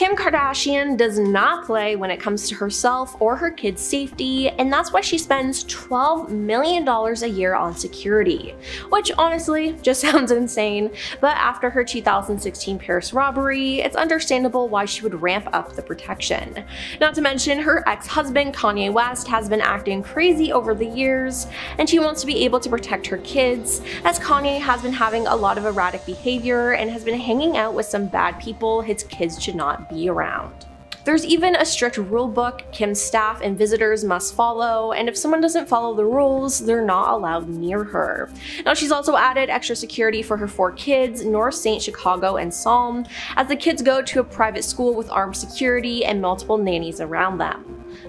Kim Kardashian does not play when it comes to herself or her kids' safety, and that's why she spends $12 million a year on security, which honestly just sounds insane, but after her 2016 Paris robbery, it's understandable why she would ramp up the protection. Not to mention, her ex-husband Kanye West has been acting crazy over the years, and she wants to be able to protect her kids, as Kanye has been having a lot of erratic behavior and has been hanging out with some bad people his kids should not be around. There's even a strict rule book Kim's staff and visitors must follow, and if someone doesn't follow the rules, they're not allowed near her. Now, she's also added extra security for her 4 kids, North, St. Chicago, and Psalm, as the kids go to a private school with armed security and multiple nannies around them.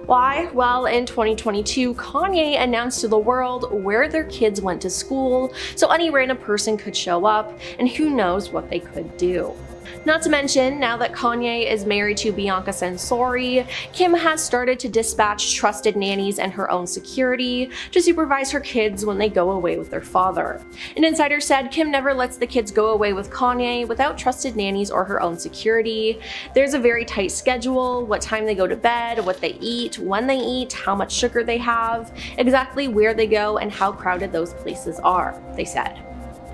Why? Well, in 2022, Kanye announced to the world where their kids went to school, so any random person could show up, and who knows what they could do. Not to mention, now that Kanye is married to Bianca Censori, Kim has started to dispatch trusted nannies and her own security to supervise her kids when they go away with their father. An insider said Kim never lets the kids go away with Kanye without trusted nannies or her own security. There's a very tight schedule, what time they go to bed, what they eat, when they eat, how much sugar they have, exactly where they go, and how crowded those places are, they said.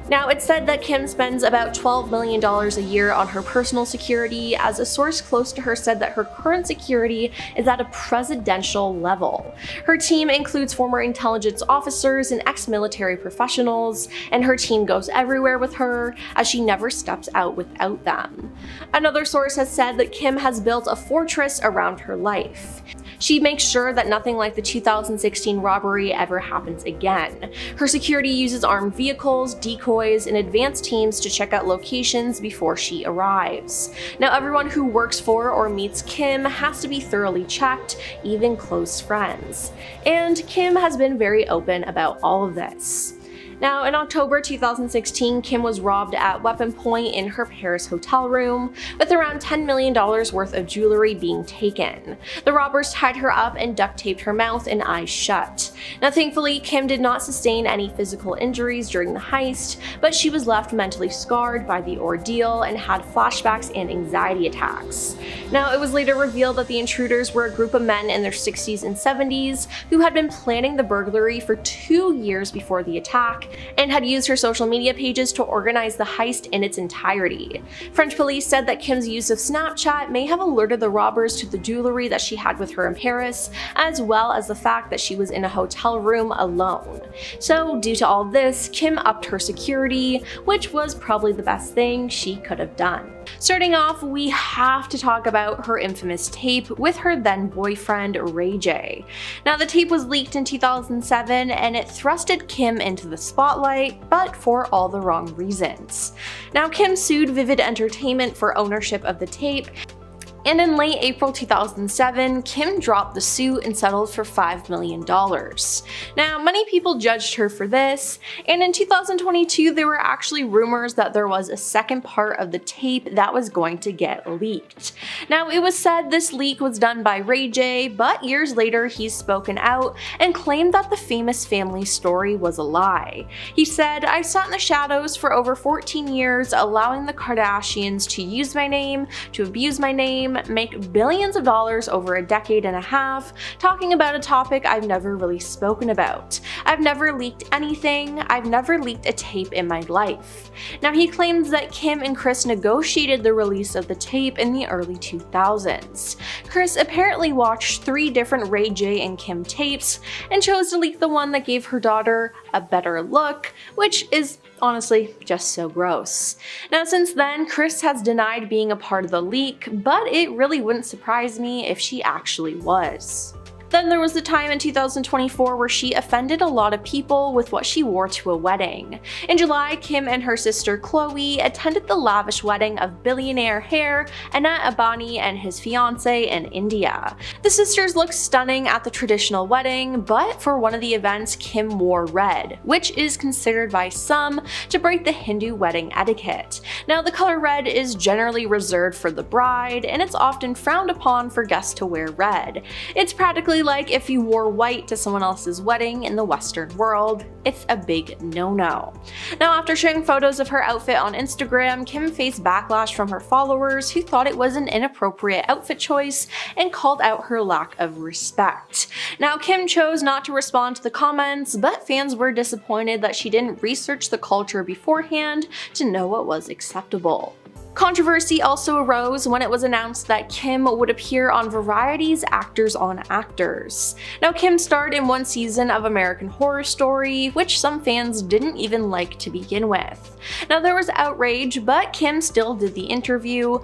Now, it's said that Kim spends about $12 million a year on her personal security, as a source close to her said that her current security is at a presidential level. Her team includes former intelligence officers and ex-military professionals, and her team goes everywhere with her, as she never steps out without them. Another source has said that Kim has built a fortress around her life. She makes sure that nothing like the 2016 robbery ever happens again. Her security uses armed vehicles, decoys, and advanced teams to check out locations before she arrives. Now, everyone who works for or meets Kim has to be thoroughly checked, even close friends. And Kim has been very open about all of this. Now, in October 2016, Kim was robbed at weapon point in her Paris hotel room, with around $10 million worth of jewelry being taken. The robbers tied her up and duct taped her mouth and eyes shut. Now, thankfully, Kim did not sustain any physical injuries during the heist, but she was left mentally scarred by the ordeal and had flashbacks and anxiety attacks. Now, it was later revealed that the intruders were a group of men in their 60s and 70s who had been planning the burglary for 2 years before the attack, and had used her social media pages to organize the heist in its entirety. French police said that Kim's use of Snapchat may have alerted the robbers to the jewelry that she had with her in Paris, as well as the fact that she was in a hotel room alone. So, due to all this, Kim upped her security, which was probably the best thing she could have done. Starting off, we have to talk about her infamous tape with her then boyfriend, Ray J. Now, the tape was leaked in 2007, and it thrusted Kim into the spotlight, but for all the wrong reasons. Now, Kim sued Vivid Entertainment for ownership of the tape, and in late April 2007, Kim dropped the suit and settled for $5 million. Now, many people judged her for this, and in 2022 there were actually rumors that there was a second part of the tape that was going to get leaked. Now, it was said this leak was done by Ray J, but years later he's spoken out and claimed that the famous family story was a lie. He said, "I sat in the shadows for over 14 years, allowing the Kardashians to use my name, to abuse my name, make billions of dollars over a decade and a half, talking about a topic I've never really spoken about. I've never leaked anything. I've never leaked a tape in my life." Now, he claims that Kim and Kris negotiated the release of the tape in the early 2000s. Kris apparently watched 3 different Ray J and Kim tapes and chose to leak the one that gave her daughter a better look, which is honestly just so gross. Now, since then, Kris has denied being a part of the leak, but it really wouldn't surprise me if she actually was. Then there was the time in 2024 where she offended a lot of people with what she wore to a wedding. In July, Kim and her sister Chloe attended the lavish wedding of billionaire heir Anant Ambani and his fiancée in India. The sisters looked stunning at the traditional wedding, but for one of the events, Kim wore red, which is considered by some to break the Hindu wedding etiquette. Now, the color red is generally reserved for the bride, and it's often frowned upon for guests to wear red. It's practically basically like if you wore white to someone else's wedding in the Western world. It's a big no-no. Now, after sharing photos of her outfit on Instagram, Kim faced backlash from her followers who thought it was an inappropriate outfit choice and called out her lack of respect. Now, Kim chose not to respond to the comments, but fans were disappointed that she didn't research the culture beforehand to know what was acceptable. Controversy also arose when it was announced that Kim would appear on Variety's Actors on Actors. Now, Kim starred in one season of American Horror Story, which some fans didn't even like to begin with. Now, there was outrage, but Kim still did the interview,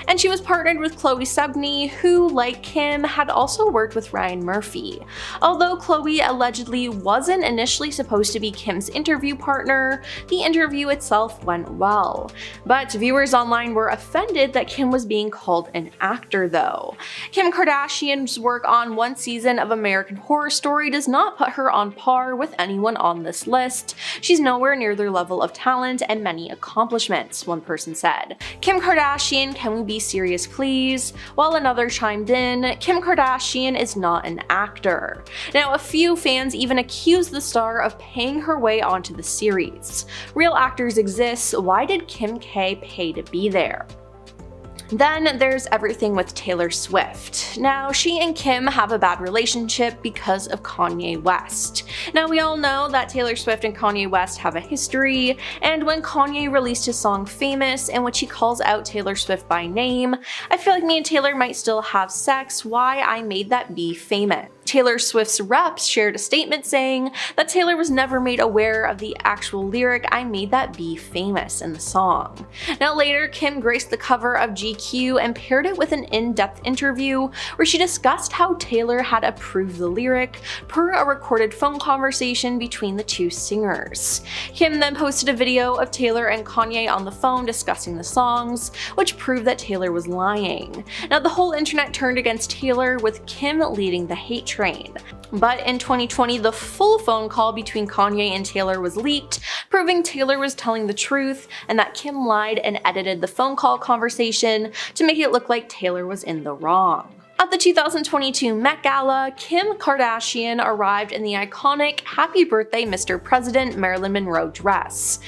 and she was partnered with Chloe Sevigny, who, like Kim, had also worked with Ryan Murphy. Although Chloe allegedly wasn't initially supposed to be Kim's interview partner, the interview itself went well. But viewers online were offended that Kim was being called an actor though. Kim Kardashian's work on one season of American Horror Story does not put her on par with anyone on this list. She's nowhere near their level of talent and many accomplishments, one person said. Kim Kardashian, can we be serious please? While another chimed in, Kim Kardashian is not an actor. Now, a few fans even accused the star of paying her way onto the series. Real actors exist, why did Kim K pay to be there? Then there's everything with Taylor Swift. Now, she and Kim have a bad relationship because of Kanye West. Now, we all know that Taylor Swift and Kanye West have a history, and when Kanye released his song Famous, in which he calls out Taylor Swift by name, I feel like me and Taylor might still have sex, why I made that be famous. Taylor Swift's reps shared a statement saying that Taylor was never made aware of the actual lyric "I made that be famous" in the song. Now later, Kim graced the cover of GQ and paired it with an in-depth interview where she discussed how Taylor had approved the lyric per a recorded phone conversation between the two singers. Kim then posted a video of Taylor and Kanye on the phone discussing the songs, which proved that Taylor was lying. Now the whole internet turned against Taylor, with Kim leading the hate train. But in 2020, the full phone call between Kanye and Taylor was leaked, proving Taylor was telling the truth and that Kim lied and edited the phone call conversation to make it look like Taylor was in the wrong. At the 2022 Met Gala, Kim Kardashian arrived in the iconic "Happy Birthday, Mr. President" Marilyn Monroe dress.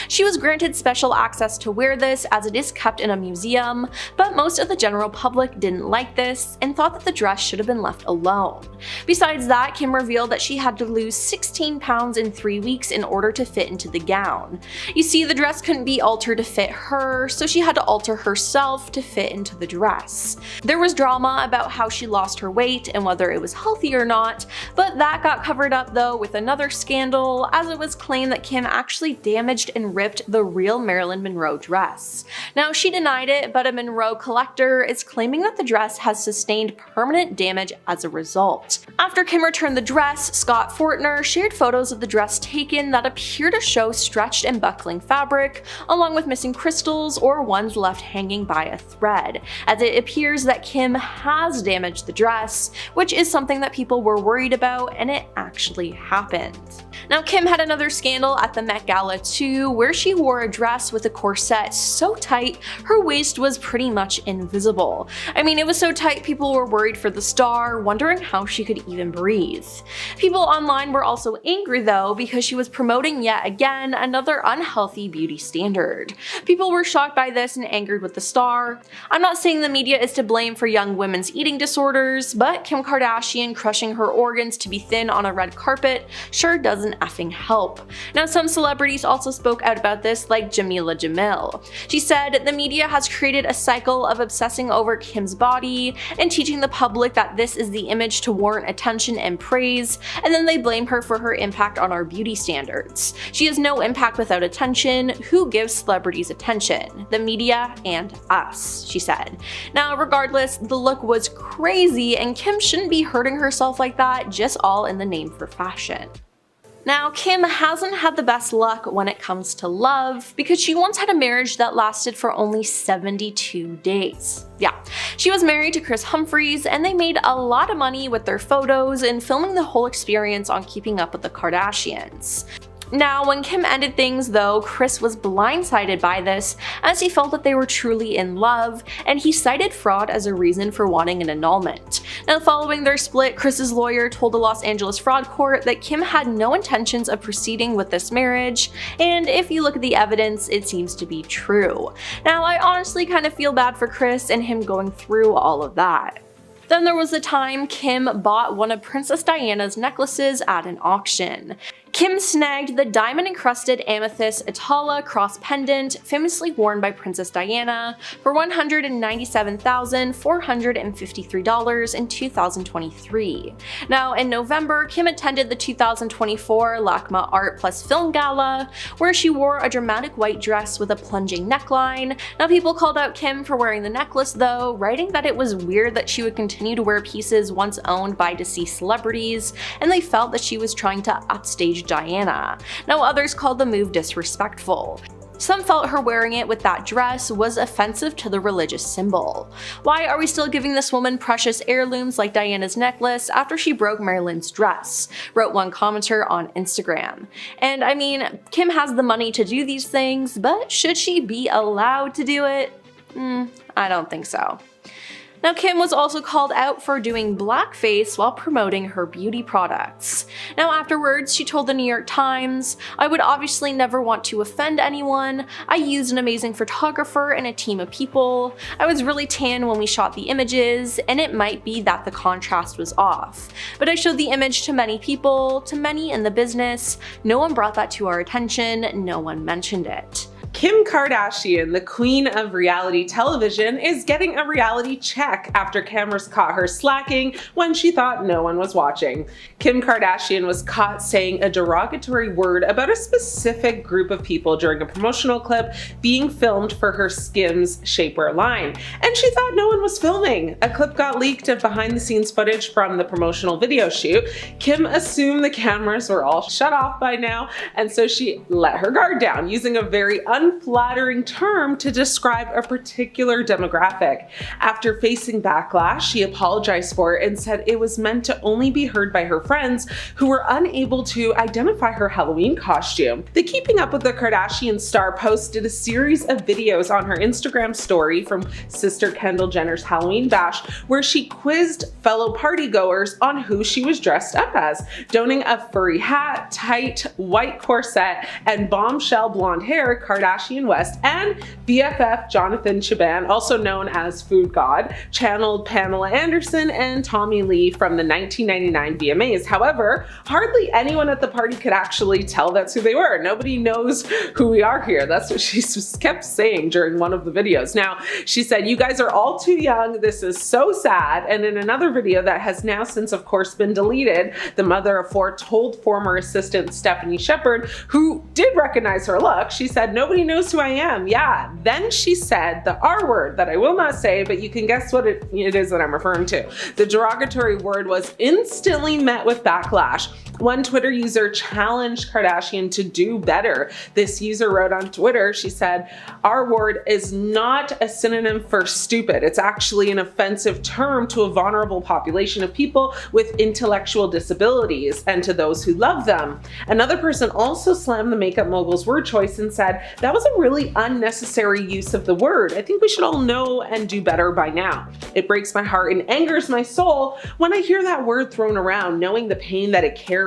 She was granted special access to wear this as it is kept in a museum, but most of the general public didn't like this and thought that the dress should have been left alone. Besides that, Kim revealed that she had to lose 16 pounds in 3 weeks in order to fit into the gown. You see, the dress couldn't be altered to fit her, so she had to alter herself to fit into the dress. There was drama about how she lost her weight and whether it was healthy or not, but that got covered up though with another scandal, as it was claimed that Kim actually damaged and ripped the real Marilyn Monroe dress. Now, she denied it, but a Monroe collector is claiming that the dress has sustained permanent damage as a result. After Kim returned the dress, Scott Fortner shared photos of the dress taken that appear to show stretched and buckling fabric, along with missing crystals or ones left hanging by a thread, as it appears that Kim has damaged the dress, which is something that people were worried about, and it actually happened. Now, Kim had another scandal at the Met Gala too, where she wore a dress with a corset so tight her waist was pretty much invisible. I mean, it was so tight people were worried for the star, wondering how she could even breathe. People online were also angry though, because she was promoting yet again another unhealthy beauty standard. People were shocked by this and angered with the star. I'm not saying the media is to blame for young women's eating disorders, but Kim Kardashian crushing her organs to be thin on a red carpet sure doesn't effing help. Now, some celebrities also spoke out about this, like Jamila Jamil. She said, "The media has created a cycle of obsessing over Kim's body and teaching the public that this is the image to warrant attention and praise, and then they blame her for her impact on our beauty standards. She has no impact without attention. Who gives celebrities attention? The media and us," she said. Now, regardless, the look was crazy, and Kim shouldn't be hurting herself like that, just all in the name for fashion. Now, Kim hasn't had the best luck when it comes to love, because she once had a marriage that lasted for only 72 days. Yeah, she was married to Chris Humphries, and they made a lot of money with their photos and filming the whole experience on Keeping Up with the Kardashians. Now, when Kim ended things though, Chris was blindsided by this, as he felt that they were truly in love, and he cited fraud as a reason for wanting an annulment. Now, following their split, Kris's lawyer told the Los Angeles fraud court that Kim had no intentions of proceeding with this marriage, and if you look at the evidence, it seems to be true. Now, I honestly kind of feel bad for Kris and him going through all of that. Then there was the time Kim bought one of Princess Diana's necklaces at an auction. Kim snagged the diamond-encrusted amethyst Atala cross pendant famously worn by Princess Diana for $197,453 in 2023. Now, in November, Kim attended the 2024 LACMA Art Plus Film Gala, where she wore a dramatic white dress with a plunging neckline. Now, people called out Kim for wearing the necklace though, writing that it was weird that she would continue to wear pieces once owned by deceased celebrities, and they felt that she was trying to upstage Diana. Now, others called the move disrespectful. Some felt her wearing it with that dress was offensive to the religious symbol. Why are we still giving this woman precious heirlooms like Diana's necklace after she broke Marilyn's dress? Wrote one commenter on Instagram. And I mean, Kim has the money to do these things, but should she be allowed to do it? I don't think so. Now, Kim was also called out for doing blackface while promoting her beauty products. Now, afterwards, she told the New York Times, "I would obviously never want to offend anyone. I used an amazing photographer and a team of people. I was really tan when we shot the images, and it might be that the contrast was off. But I showed the image to many people, to many in the business. No one brought that to our attention, no one mentioned it." Kim Kardashian, the queen of reality television, is getting a reality check after cameras caught her slacking when she thought no one was watching. Kim Kardashian was caught saying a derogatory word about a specific group of people during a promotional clip being filmed for her Skims shapewear line, and she thought no one was filming. A clip got leaked of behind-the-scenes footage from the promotional video shoot. Kim assumed the cameras were all shut off by now, and so she let her guard down, using a very unflattering term to describe a particular demographic. After facing backlash, she apologized for it and said it was meant to only be heard by her friends who were unable to identify her Halloween costume. The Keeping Up with the Kardashians star posted a series of videos on her Instagram story from sister Kendall Jenner's Halloween bash, where she quizzed fellow partygoers on who she was dressed up as, donning a furry hat, tight white corset, and bombshell blonde hair. Kardashian West and BFF Jonathan Cheban, also known as Food God, channeled Pamela Anderson and Tommy Lee from the 1999 VMAs. However, hardly anyone at the party could actually tell that's who they were. Nobody knows who we are here. That's what she kept saying during one of the videos. Now, she said, "You guys are all too young. This is so sad." And in another video that has now since, of course, been deleted, the mother of four told former assistant Stephanie Shepard, who did recognize her look, she said, "Nobody knows who I am." Yeah. Then she said the R word that I will not say, but you can guess what it is that I'm referring to. The derogatory word was instantly met with backlash. One Twitter user challenged Kardashian to do better. This user wrote on Twitter, she said, "R word is not a synonym for stupid. It's actually an offensive term to a vulnerable population of people with intellectual disabilities and to those who love them." Another person also slammed the makeup mogul's word choice and said, "That was a really unnecessary use of the word. I think we should all know and do better by now. It breaks my heart and angers my soul when I hear that word thrown around, knowing the pain that it carries."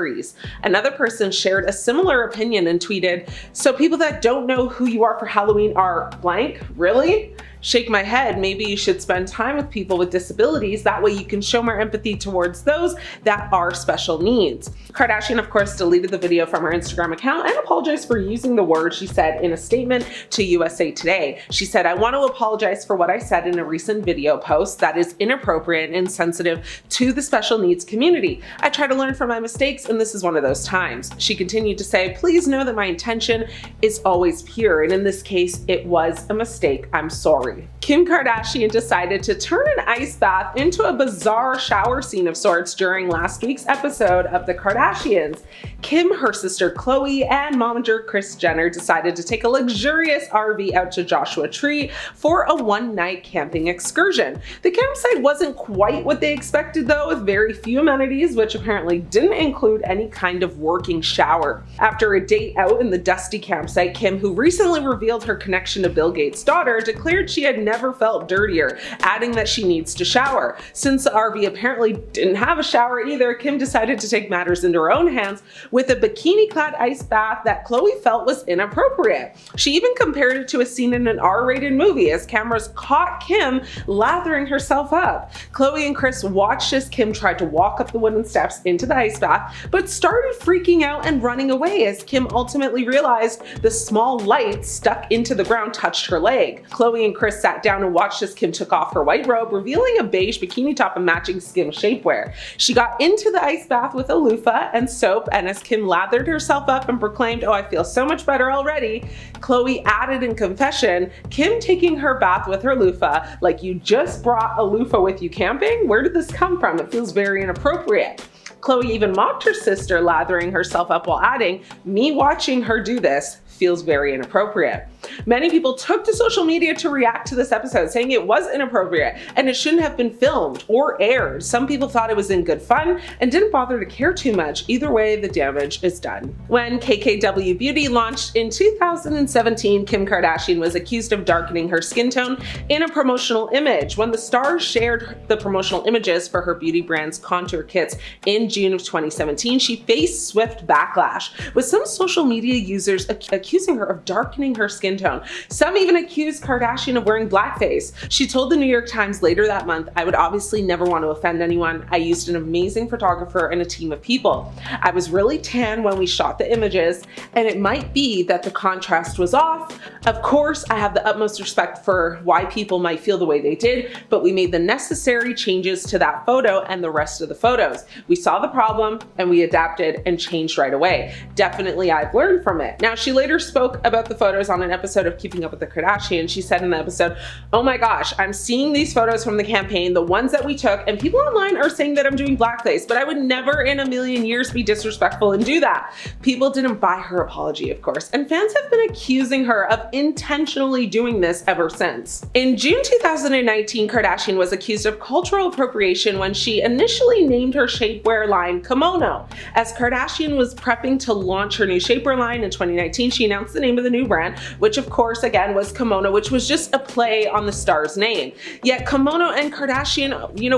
Another person shared a similar opinion and tweeted, "So people that don't know who you are for Halloween are blank? Really? Shake my head. Maybe you should spend time with people with disabilities. That way you can show more empathy towards those that are special needs." Kardashian, of course, deleted the video from her Instagram account and apologized for using the word, she said in a statement to USA Today. She said, "I want to apologize for what I said in a recent video post that is inappropriate and insensitive to the special needs community. I try to learn from my mistakes, and this is one of those times." She continued to say, "Please know that my intention is always pure, and in this case, it was a mistake. I'm sorry." Kim Kardashian decided to turn an ice bath into a bizarre shower scene of sorts during last week's episode of The Kardashians. Kim, her sister Khloe, and momager Kris Jenner decided to take a luxurious RV out to Joshua Tree for a one-night camping excursion. The campsite wasn't quite what they expected though, with very few amenities, which apparently didn't include any kind of working shower. After a date out in the dusty campsite, Kim, who recently revealed her connection to Bill Gates' daughter, declared she had never felt dirtier, adding that she needed needs to shower. Since the RV apparently didn't have a shower either, Kim decided to take matters into her own hands with a bikini-clad ice bath that Khloe felt was inappropriate. She even compared it to a scene in an R-rated movie as cameras caught Kim lathering herself up. Khloe and Kris watched as Kim tried to walk up the wooden steps into the ice bath, but started freaking out and running away as Kim ultimately realized the small light stuck into the ground touched her leg. Khloe and Kris sat down and watched as Kim took off her white robe, revealing a beige bikini top and matching skim shapewear. She got into the ice bath with a loofah and soap, and as Kim lathered herself up and proclaimed, "Oh, I feel so much better already," Khloe added in confession, "Kim taking her bath with her loofah, like you just brought a loofah with you camping? Where did this come from? It feels very inappropriate." Khloe even mocked her sister lathering herself up while adding, "Me watching her do this feels very inappropriate." Many people took to social media to react to this episode, saying it was inappropriate and it shouldn't have been filmed or aired. Some people thought it was in good fun and didn't bother to care too much. Either way, the damage is done. When KKW Beauty launched in 2017, Kim Kardashian was accused of darkening her skin tone in a promotional image. When the star shared the promotional images for her beauty brand's contour kits in June of 2017, she faced swift backlash, with some social media users accusing her of darkening her skin tone. Some even accused Kardashian of wearing blackface. She told the New York Times later that month, "I would obviously never want to offend anyone. I used an amazing photographer and a team of people. I was really tan when we shot the images, and it might be that the contrast was off. Of course, I have the utmost respect for why people might feel the way they did, but we made the necessary changes to that photo and the rest of the photos. We saw the problem and we adapted and changed right away. Definitely I've learned from it." Now, she later spoke about the photos on an episode of Keeping Up with the Kardashians. She said in the episode, "Oh my gosh, I'm seeing these photos from the campaign, the ones that we took, and people online are saying that I'm doing blackface, but I would never in a million years be disrespectful and do that." People didn't buy her apology, of course, and fans have been accusing her of intentionally doing this ever since. In June 2019, Kardashian was accused of cultural appropriation when she initially named her shapewear line Kimono. As Kardashian was prepping to launch her new shapewear line in 2019, she announced the name of the new brand, which of course again was Kimono, which was just a play on the star's name. Yet Kimono and Kardashian,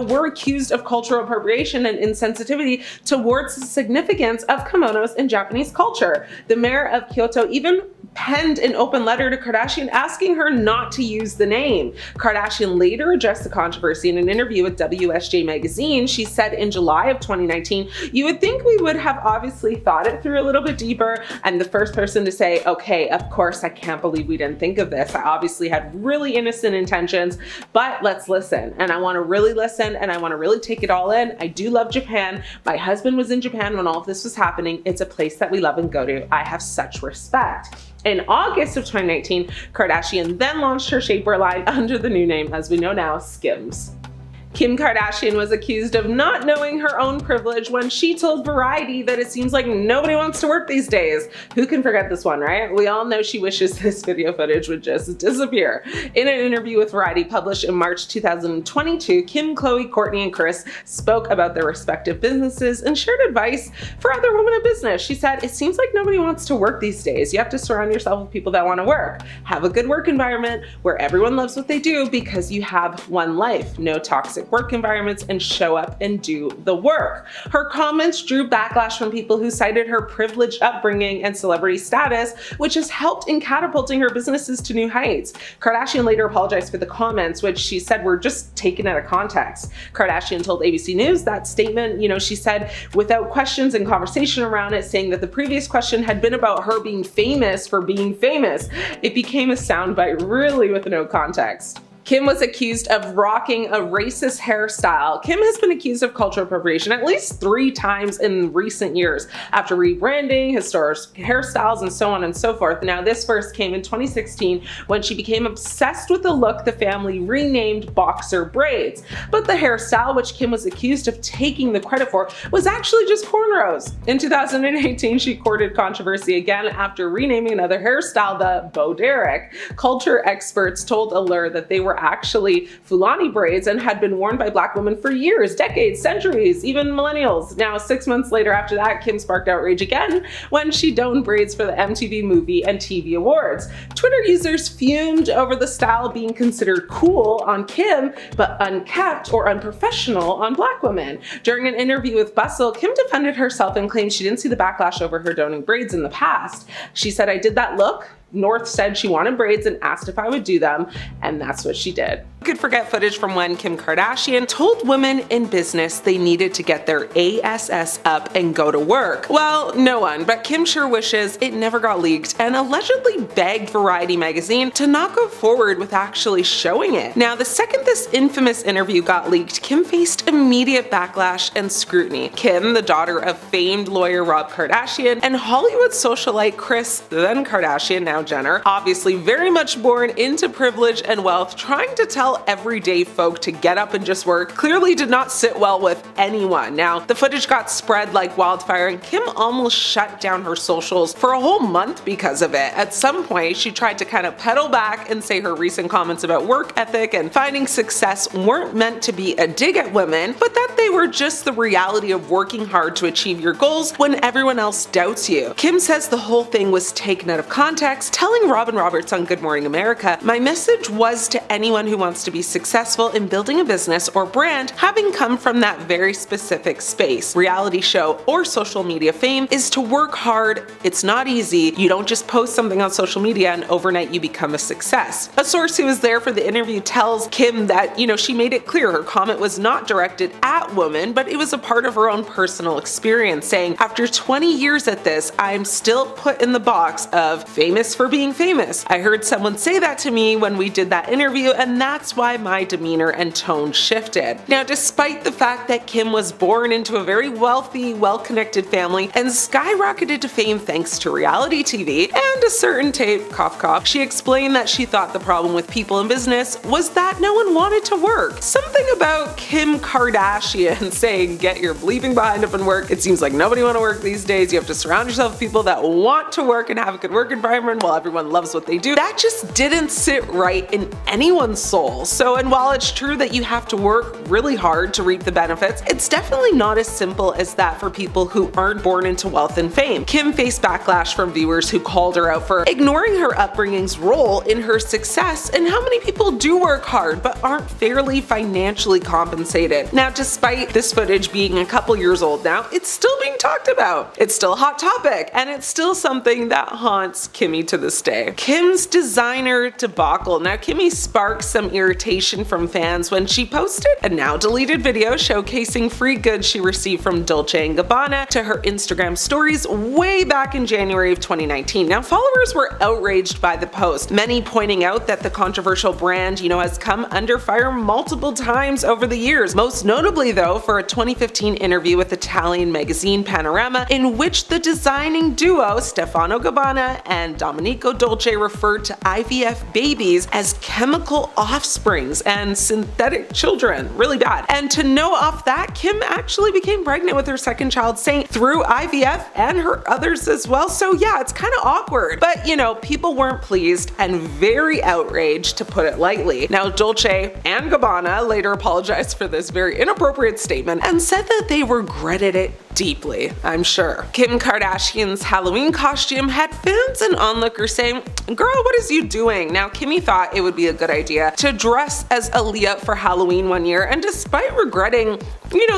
were accused of cultural appropriation and insensitivity towards the significance of kimonos in Japanese culture. The mayor of Kyoto even penned an open letter to Kardashian asking her not to use the name. Kardashian later addressed the controversy in an interview with WSJ magazine. She said in July of 2019, "You would think we would have obviously thought it through a little bit deeper. I'm the first person to say, okay, of course, I can't believe we didn't think of this. I obviously had really innocent intentions, but let's listen." And I want to really listen and I want to really take it all in. I do love Japan. My husband was in Japan when all of this was happening. It's a place that we love and go to. I have such respect. In August of 2019, Kardashian then launched her shapewear line under the new name, as we know now, Skims. Kim Kardashian was accused of not knowing her own privilege when she told Variety that it seems like nobody wants to work these days. Who can forget this one, right? We all know she wishes this video footage would just disappear. In an interview with Variety published in March 2022, Kim, Khloe, Kourtney, and Kris spoke about their respective businesses and shared advice for other women in business. She said, "It seems like nobody wants to work these days. You have to surround yourself with people that want to work. Have a good work environment where everyone loves what they do because you have one life. No toxic work environments, and show up and do the work." Her comments drew backlash from people who cited her privileged upbringing and celebrity status, which has helped in catapulting her businesses to new heights. Kardashian later apologized for the comments, which she said were just taken out of context. Kardashian told ABC News that statement, she said, without questions and conversation around it, saying that the previous question had been about her being famous for being famous. It became a soundbite really with no context. Kim was accused of rocking a racist hairstyle. Kim has been accused of cultural appropriation at least 3 times in recent years after rebranding, historic hairstyles, and so on and so forth. Now, this first came in 2016 when she became obsessed with the look the family renamed boxer braids. But the hairstyle, which Kim was accused of taking the credit for, was actually just cornrows. In 2018, she courted controversy again after renaming another hairstyle the Bo Derek. Culture experts told Allure that they were were actually Fulani braids and had been worn by Black women for years, decades, centuries, even millennials. Now, 6 months later after that, Kim sparked outrage again when she donned braids for the MTV Movie and TV Awards. Twitter users fumed over the style being considered cool on Kim, but unkept or unprofessional on Black women. During an interview with Bustle, Kim defended herself and claimed she didn't see the backlash over her donning braids in the past. She said, "I did that look. North said she wanted braids and asked if I would do them, and that's what she did." You could forget footage from when Kim Kardashian told women in business they needed to get their ASS up and go to work. Well, no one, but Kim sure wishes it never got leaked and allegedly begged Variety magazine to not go forward with actually showing it. Now, the second this infamous interview got leaked, Kim faced immediate backlash and scrutiny. Kim, the daughter of famed lawyer Rob Kardashian, and Hollywood socialite Kris, then Kardashian, now Jenner, obviously very much born into privilege and wealth, trying to tell everyday folk to get up and just work, clearly did not sit well with anyone. Now, the footage got spread like wildfire and Kim almost shut down her socials for a whole month because of it. At some point, she tried to kind of pedal back and say her recent comments about work ethic and finding success weren't meant to be a dig at women, but that they were just the reality of working hard to achieve your goals when everyone else doubts you. Kim says the whole thing was taken out of context, telling Robin Roberts on Good Morning America, "My message was to anyone who wants to be successful in building a business or brand, having come from that very specific space. Reality show or social media fame is to work hard. It's not easy. You don't just post something on social media and overnight you become a success." A source who was there for the interview tells Kim that, she made it clear her comment was not directed at women, but it was a part of her own personal experience, saying, "After 20 years at this, I'm still put in the box of famous for being famous. I heard someone say that to me when we did that interview, and that's why my demeanor and tone shifted." Now, despite the fact that Kim was born into a very wealthy, well-connected family and skyrocketed to fame thanks to reality TV and a certain tape, cough cough, she explained that she thought the problem with people in business was that no one wanted to work. Something about Kim Kardashian saying, "Get your bleeping behind up and work. It seems like nobody want to work these days. You have to surround yourself with people that want to work and have a good work environment while everyone loves what they do." That just didn't sit right in anyone's soul. So, and while it's true that you have to work really hard to reap the benefits, it's definitely not as simple as that for people who aren't born into wealth and fame. Kim faced backlash from viewers who called her out for ignoring her upbringing's role in her success and how many people do work hard but aren't fairly financially compensated. Now, despite this footage being a couple years old now, it's still being talked about. It's still a hot topic, and it's still something that haunts Kimmy to this day. Kim's designer debacle. Now, Kimmy sparked some irritation from fans when she posted a now deleted video showcasing free goods she received from Dolce & Gabbana to her Instagram stories way back in January of 2019. Now, followers were outraged by the post, many pointing out that the controversial brand, has come under fire multiple times over the years, most notably though for a 2015 interview with Italian magazine Panorama, in which the designing duo Stefano Gabbana and Domenico Dolce referred to IVF babies as chemical offsprings and synthetic children. Really bad. And to know off that, Kim actually became pregnant with her second child, saying through IVF and her others as well. So yeah, it's kind of awkward. But people weren't pleased and very outraged, to put it lightly. Now, Dolce and Gabbana later apologized for this very inappropriate statement and said that they regretted it deeply, I'm sure. Kim Kardashian's Halloween costume had fans and onlookers saying, "Girl, what is you doing?" Now, Kimmy thought it would be a good idea to dress as Aaliyah for Halloween one year, and despite regretting,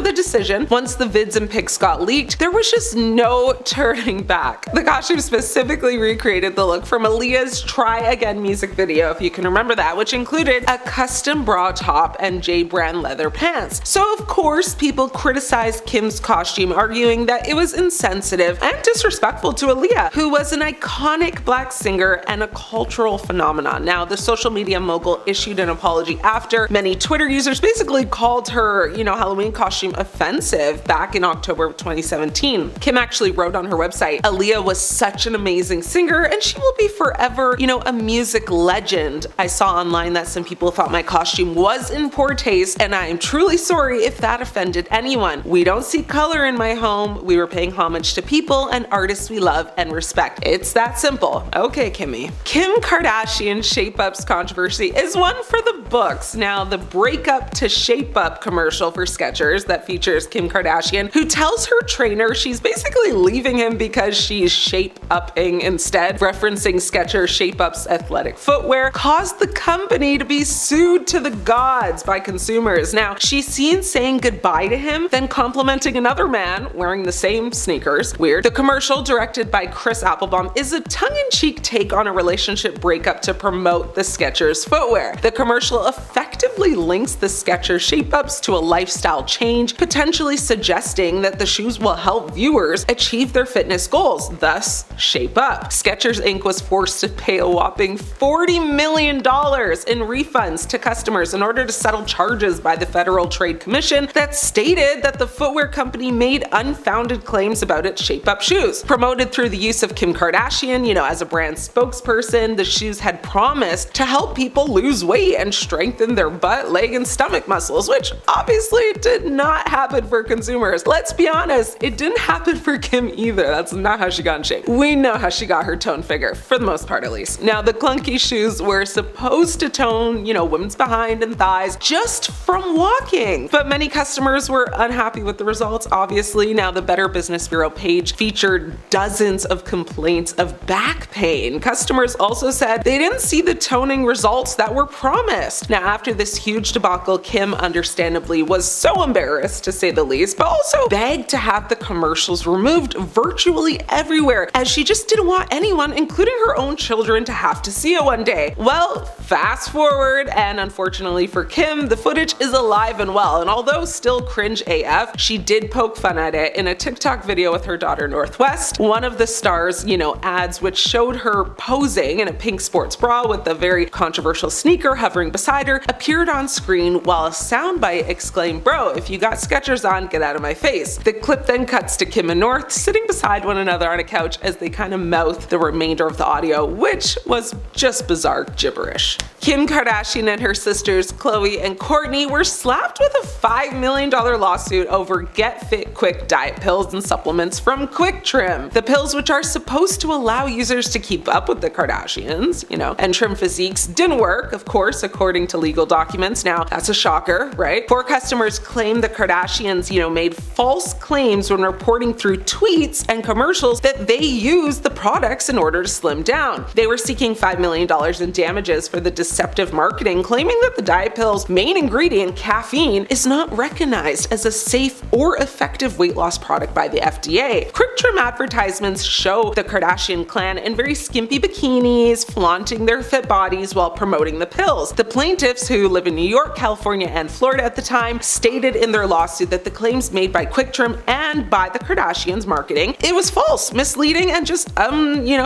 the decision, once the vids and pics got leaked, there was just no turning back. The costume specifically recreated the look from Aaliyah's Try Again music video, if you can remember that, which included a custom bra top and J brand leather pants. So of course, people criticized Kim's costume, arguing that it was insensitive and disrespectful to Aaliyah, who was an iconic Black singer and a cultural phenomenon. Now, the social media mogul issued an apology after. Many Twitter users basically called her, Halloween costume costume offensive back in October of 2017. Kim actually wrote on her website, "Aaliyah was such an amazing singer and she will be forever, a music legend. I saw online that some people thought my costume was in poor taste and I am truly sorry if that offended anyone. We don't see color in my home. We were paying homage to people and artists we love and respect. It's that simple." Okay, Kimmy. Kim Kardashian shape-ups controversy is one for the books. Now, the breakup to shape up commercial for Skechers that features Kim Kardashian, who tells her trainer she's basically leaving him because she's shape-upping instead, referencing Skechers Shape-Up's athletic footwear, caused the company to be sued to the gods by consumers. Now, she's seen saying goodbye to him, then complimenting another man wearing the same sneakers. Weird. The commercial, directed by Chris Applebaum, is a tongue-in-cheek take on a relationship breakup to promote the Skechers footwear. The commercial effectively links the Skechers Shape-Ups to a lifestyle change, potentially suggesting that the shoes will help viewers achieve their fitness goals, thus shape up. Skechers Inc. was forced to pay a whopping $40 million in refunds to customers in order to settle charges by the Federal Trade Commission that stated that the footwear company made unfounded claims about its shape-up shoes. Promoted through the use of Kim Kardashian, as a brand spokesperson, the shoes had promised to help people lose weight and strengthen their butt, leg, and stomach muscles, which obviously did not happen for consumers. Let's be honest, it didn't happen for Kim either. That's not how she got in shape. We know how she got her toned figure, for the most part at least. Now, the clunky shoes were supposed to tone, women's behind and thighs just from walking, but many customers were unhappy with the results, obviously. Now, the Better Business Bureau page featured dozens of complaints of back pain. Customers also said they didn't see the toning results that were promised. Now, after this huge debacle, Kim understandably was so embarrassed, to say the least, but also begged to have the commercials removed virtually everywhere, as she just didn't want anyone, including her own children, to have to see it one day. Well, fast forward, and unfortunately for Kim, the footage is alive and well, and although still cringe AF, she did poke fun at it in a TikTok video with her daughter Northwest. One of the stars, ads which showed her posing in a pink sports bra with a very controversial sneaker hovering beside her appeared on screen, while a soundbite exclaimed, "Bro, if you got Skechers on, get out of my face." The clip then cuts to Kim and North sitting beside one another on a couch as they kind of mouth the remainder of the audio, which was just bizarre gibberish. Kim Kardashian and her sisters Khloe and Kourtney were slapped with a $5 million lawsuit over Get Fit Quick diet pills and supplements from Quick Trim. The pills, which are supposed to allow users to keep up with the Kardashians, and trim physiques, didn't work, of course, according to legal documents. Now, that's a shocker, right? 4 customers claim the Kardashians, made false claims when reporting through tweets and commercials that they used the products in order to slim down. They were seeking $5 million in damages for the deceptive marketing, claiming that the diet pill's main ingredient, caffeine, is not recognized as a safe or effective weight loss product by the FDA. Quick Trim advertisements show the Kardashian clan in very skimpy bikinis, flaunting their fit bodies while promoting the pills. The plaintiffs, who live in New York, California, and Florida at the time, stated in their lawsuit that the claims made by Quick Trim and by the Kardashians marketing, it was false, misleading, and just,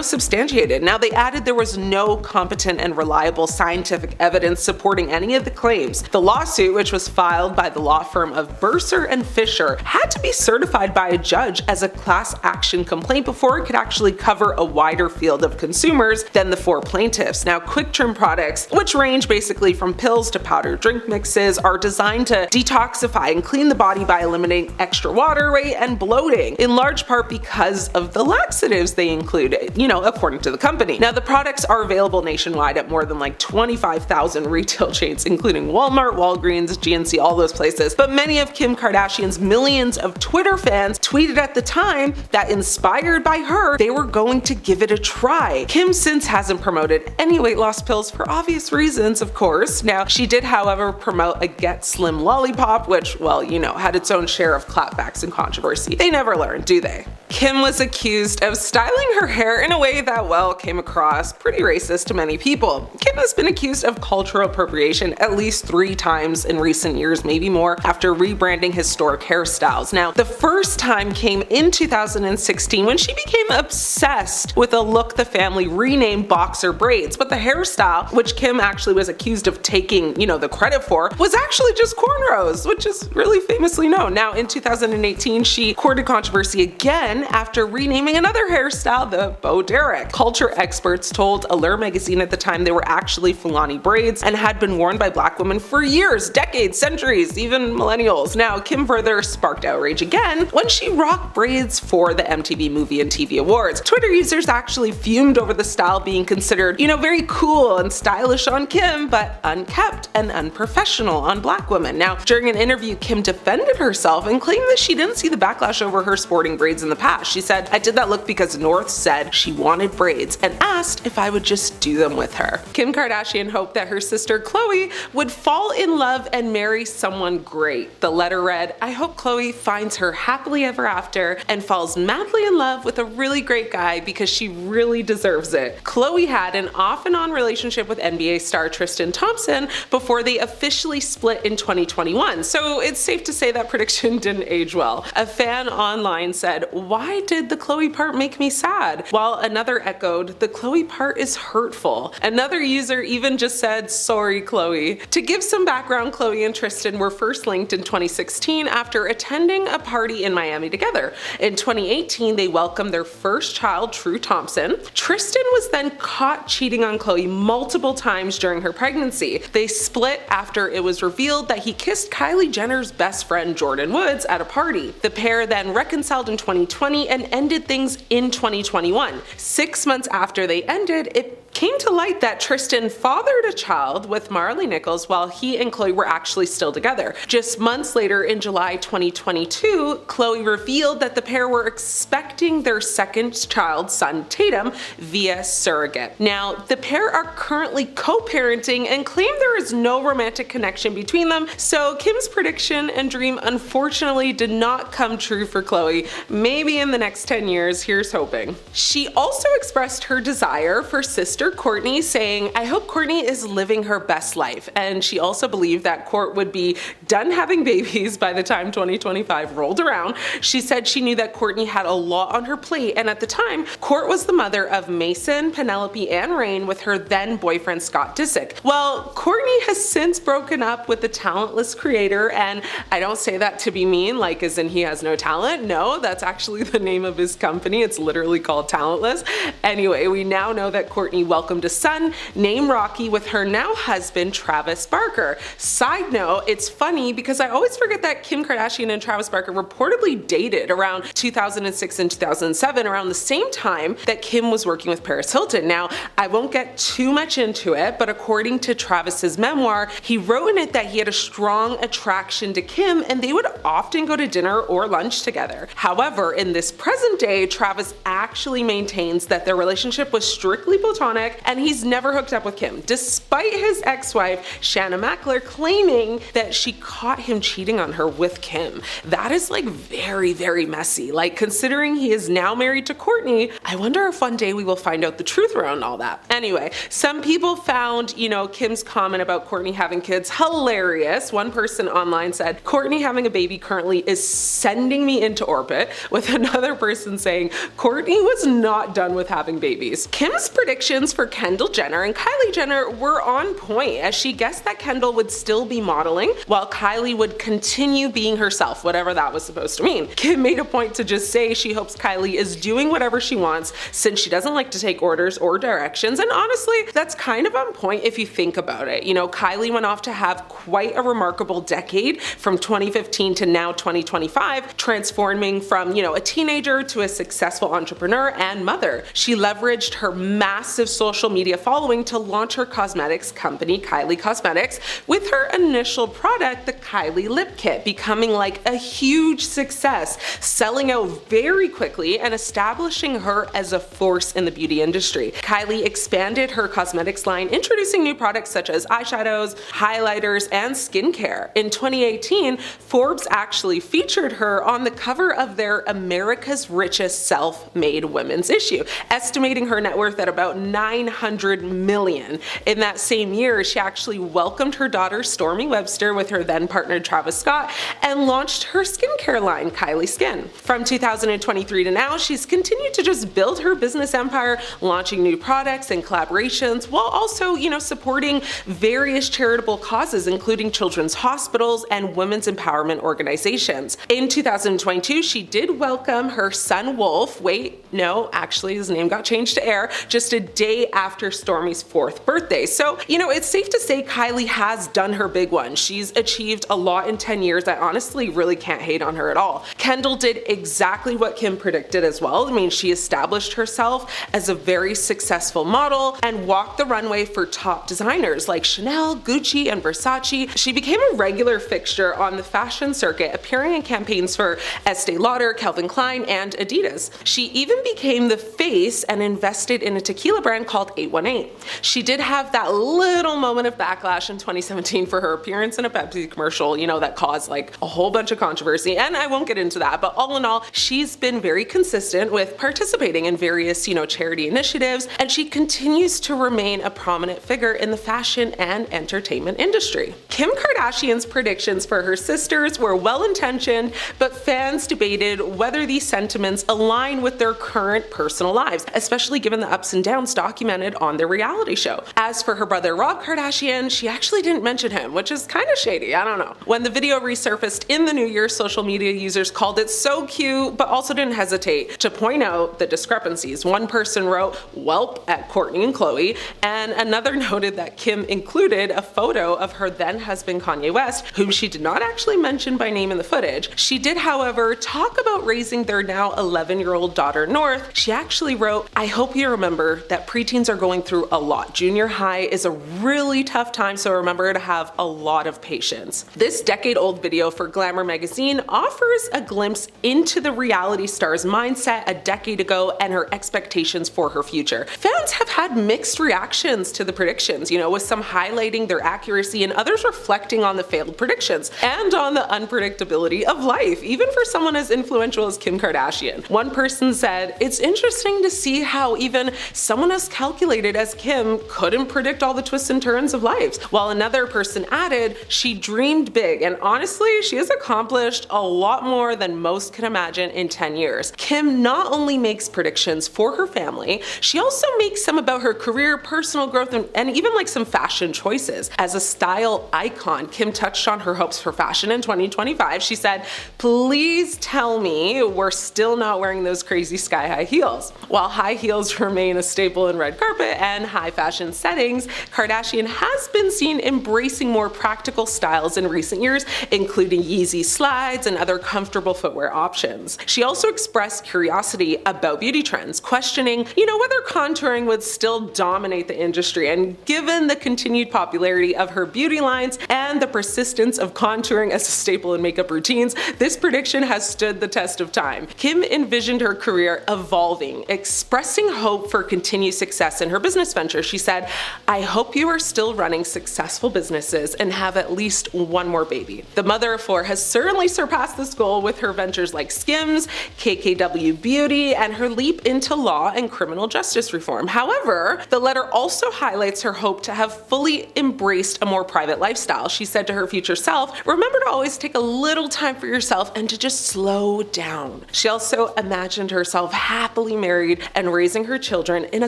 substantiated. Now, they added there was no competent and reliable scientific evidence supporting any of the claims. The lawsuit, which was filed by the law firm of Bursar and Fisher, had to be certified by a judge as a class action complaint before it could actually cover a wider field of consumers than the 4 plaintiffs. Now, Quick Trim products, which range basically from pills to powdered drink mixes, are designed to detoxify and clean the body by eliminating extra water weight and bloating, in large part because of the laxatives they include, according to the company. Now, the products are available nationwide at more than 25,000 retail chains, including Walmart, Walgreens, GNC, all those places. But many of Kim Kardashian's millions of Twitter fans tweeted at the time that, inspired by her, they were going to give it a try. Kim since hasn't promoted any weight loss pills for obvious reasons, of course. Now, she did, however, promote a Get Slim lollipop, which, had its own share of clapbacks and controversy. They never learn, do they? Kim was accused of styling her hair in a way that, came across pretty racist to many people. Kim has been accused of cultural appropriation at least 3 times in recent years, maybe more, after rebranding historic hairstyles. Now, the first time came in 2016 when she became obsessed with a look the family renamed boxer braids, but the hairstyle, which Kim actually was accused of taking, the credit for, was actually just cornrows, which is is really famously known. Now, in 2018, she courted controversy again after renaming another hairstyle the Bo Derek. Culture experts told Allure magazine at the time they were actually Fulani braids and had been worn by black women for years, decades, centuries, even millennials. Now, Kim further sparked outrage again when she rocked braids for the MTV Movie and TV Awards. Twitter users actually fumed over the style being considered, very cool and stylish on Kim, but unkept and unprofessional on black women. Now, during an interview, Kim defended herself and claimed that she didn't see the backlash over her sporting braids in the past. She said, "I did that look because North said she wanted braids and asked if I would just do them with her." Kim Kardashian hoped that her sister Khloe would fall in love and marry someone great. The letter read, "I hope Khloe finds her happily ever after and falls madly in love with a really great guy because she really deserves it." Khloe had an off-and-on relationship with NBA star Tristan Thompson before they officially split in 2021, so it's safe to say that prediction didn't age well. A fan online said, "Why did the Khloe part make me sad?" While another echoed, "The Khloe part is hurtful." Another user even just said, "Sorry, Khloe." To give some background, Khloe and Tristan were first linked in 2016 after attending a party in Miami together. In 2018, they welcomed their first child, True Thompson. Tristan was then caught cheating on Khloe multiple times during her pregnancy. They split after it was revealed that he kissed Kylie Jenner's best friend Jordan Woods at a party. The pair then reconciled in 2020 and ended things in 2021. 6 months after they ended, it came to light that Tristan fathered a child with Marley Nichols while he and Khloe were actually still together. Just months later, in July 2022, Khloe revealed that the pair were expecting their second child, son Tatum, via surrogate. Now, the pair are currently co-parenting and claim there is no romantic connection between them, so Kim's prediction and dream unfortunately did not come true for Khloe. Maybe in the next 10 years, here's hoping. She also expressed her desire for sister Kourtney, saying, "I hope Kourtney is living her best life," and she also believed that Kourt would be done having babies by the time 2025 rolled around. She said she knew that Kourtney had a lot on her plate, and at the time, Kourt was the mother of Mason, Penelope, and Rain with her then boyfriend Scott Disick. Well, Kourtney has since broken up with the talentless creator, and I don't say that to be mean, like as in he has no talent. No, that's actually the name of his company. It's literally called Talentless. Anyway, we now know that Kourtney welcomed a son named Rocky with her now husband Travis Barker. Side note, it's funny because I always forget that Kim Kardashian and Travis Barker reportedly dated around 2006 and 2007, around the same time that Kim was working with Paris Hilton. Now, I won't get too much into it, but according to Travis's memoir, he wrote in it that he had a strong attraction to Kim and they would often go to dinner or lunch together. However, in this present day, Travis actually maintains that their relationship was strictly platonic and he's never hooked up with Kim, despite his ex-wife Shanna Mackler claiming that she caught him cheating on her with Kim. That is like very, very messy. Like, considering he is now married to Kourtney, I wonder if one day we will find out the truth around all that. Anyway, some people found, Kim's comment about Kourtney having kids hilarious. One person online said, "Kourtney having a baby currently is sending me into orbit," with another person saying, "Kourtney was not done with having babies." Kim's predictions for Kendall Jenner and Kylie Jenner were on point, as she guessed that Kendall would still be modeling while Kylie would continue being herself, whatever that was supposed to mean. Kim made a point to just say she hopes Kylie is doing whatever she wants since she doesn't like to take orders or directions, and honestly, that's kind of on point if you think about it. Kylie went off to have quite a remarkable decade from 2015 to now 2025, transforming from, a teenager to a successful entrepreneur and mother. She leveraged her massive social media following to launch her cosmetics company, Kylie Cosmetics, with her initial product, the Kylie Lip Kit, becoming like a huge success, selling out very quickly and establishing her as a force in the beauty industry. Kylie expanded her cosmetics line, introducing new products such as eyeshadows, highlighters, and skincare. In 2018, Forbes actually featured her on the cover of their America's Richest Self-Made Women's issue, estimating her net worth at about $900 million. In that same year, she actually welcomed her daughter Stormy Webster with her then partner Travis Scott and launched her skincare line, Kylie Skin. From 2023 to now, she's continued to just build her business empire, launching new products and collaborations, while also, supporting various charitable causes, including children's hospitals and women's empowerment organizations. In 2022, she did welcome her son Wolf. Wait, no, actually his name got changed to Air just a day after Stormi's 4th birthday. So, it's safe to say Kylie has done her big one. She's achieved a lot in 10 years. I honestly really can't hate on her at all. Kendall did exactly what Kim predicted as well. I mean, she established herself as a very successful model and walked the runway for top designers like Chanel, Gucci, and Versace. She became a regular fixture on the fashion circuit, appearing in campaigns for Estee Lauder, Calvin Klein, and Adidas. She even became the face and invested in a tequila brand called 818. She did have that little moment of backlash in 2017 for her appearance in a Pepsi commercial, that caused like a whole bunch of controversy, and I won't get into that, but all in all, she's been very consistent with participating in various, charity initiatives, and she continues to remain a prominent figure in the fashion and entertainment industry. Kim Kardashian's predictions for her sisters were well-intentioned, but fans debated whether these sentiments align with their current personal lives, especially given the ups and downs documented on their reality show. As for her brother Rob Kardashian, she actually didn't mention him, which is kind of shady, I don't know. When the video resurfaced in the new year, social media users called it so cute, but also didn't hesitate to point out the discrepancies. One person wrote, "Welp" at Kourtney and Khloe, and another noted that Kim included a photo of her then husband Kanye West, whom she did not actually mention by name in the footage. She did, however, talk about raising their now 11-year-old daughter North. She actually wrote, "I hope you remember that preteens are going through a lot. Junior high is a really tough time, so remember to have a lot of patience." This decade-old video for Glamour magazine offers a glimpse into the reality star's mindset a decade ago and her expectations for her future. Fans have had mixed reactions to the predictions, with some highlighting their accuracy and others reflecting on the failed predictions and on the unpredictability of life, even for someone as influential as Kim Kardashian. One person said, "It's interesting to see how even someone as calculated as Kim couldn't predict all the twists and turns of life," while another person added, "She dreamed big, and honestly, she has accomplished a lot more than most can imagine in 10 years. Kim not only makes predictions for her family, she also makes some about her career, personal growth, and even like some fashion choices. As a style icon, Kim touched on her hopes for fashion in 2025. She said, "Please tell me we're still not wearing those crazy sky-high heels." While high heels remain a staple in red carpet and high fashion settings, Kardashian has been seen embracing more practical styles in recent years, including Yeezy slides and other comfortable footwear options. She also expressed curiosity about beauty trends, questioning, whether contouring would still dominate the industry. And given the continued popularity of her beauty lines and the persistence of contouring as a staple in makeup routines, this prediction has stood the test of time. Kim envisioned her career evolving, expressing hope for continued success in her business venture. She said, "I hope you are still running successful businesses and have at least one more baby." The mother of four has certainly surpassed this goal with her ventures like Skims, KKW Beauty, and her leap into law and criminal justice reform. However, the letter also highlights her hope to have fully embraced a more private lifestyle. She said to her future self, "Remember to always take a little time for yourself and to just slow down." She also imagined herself happily married and raising her children in a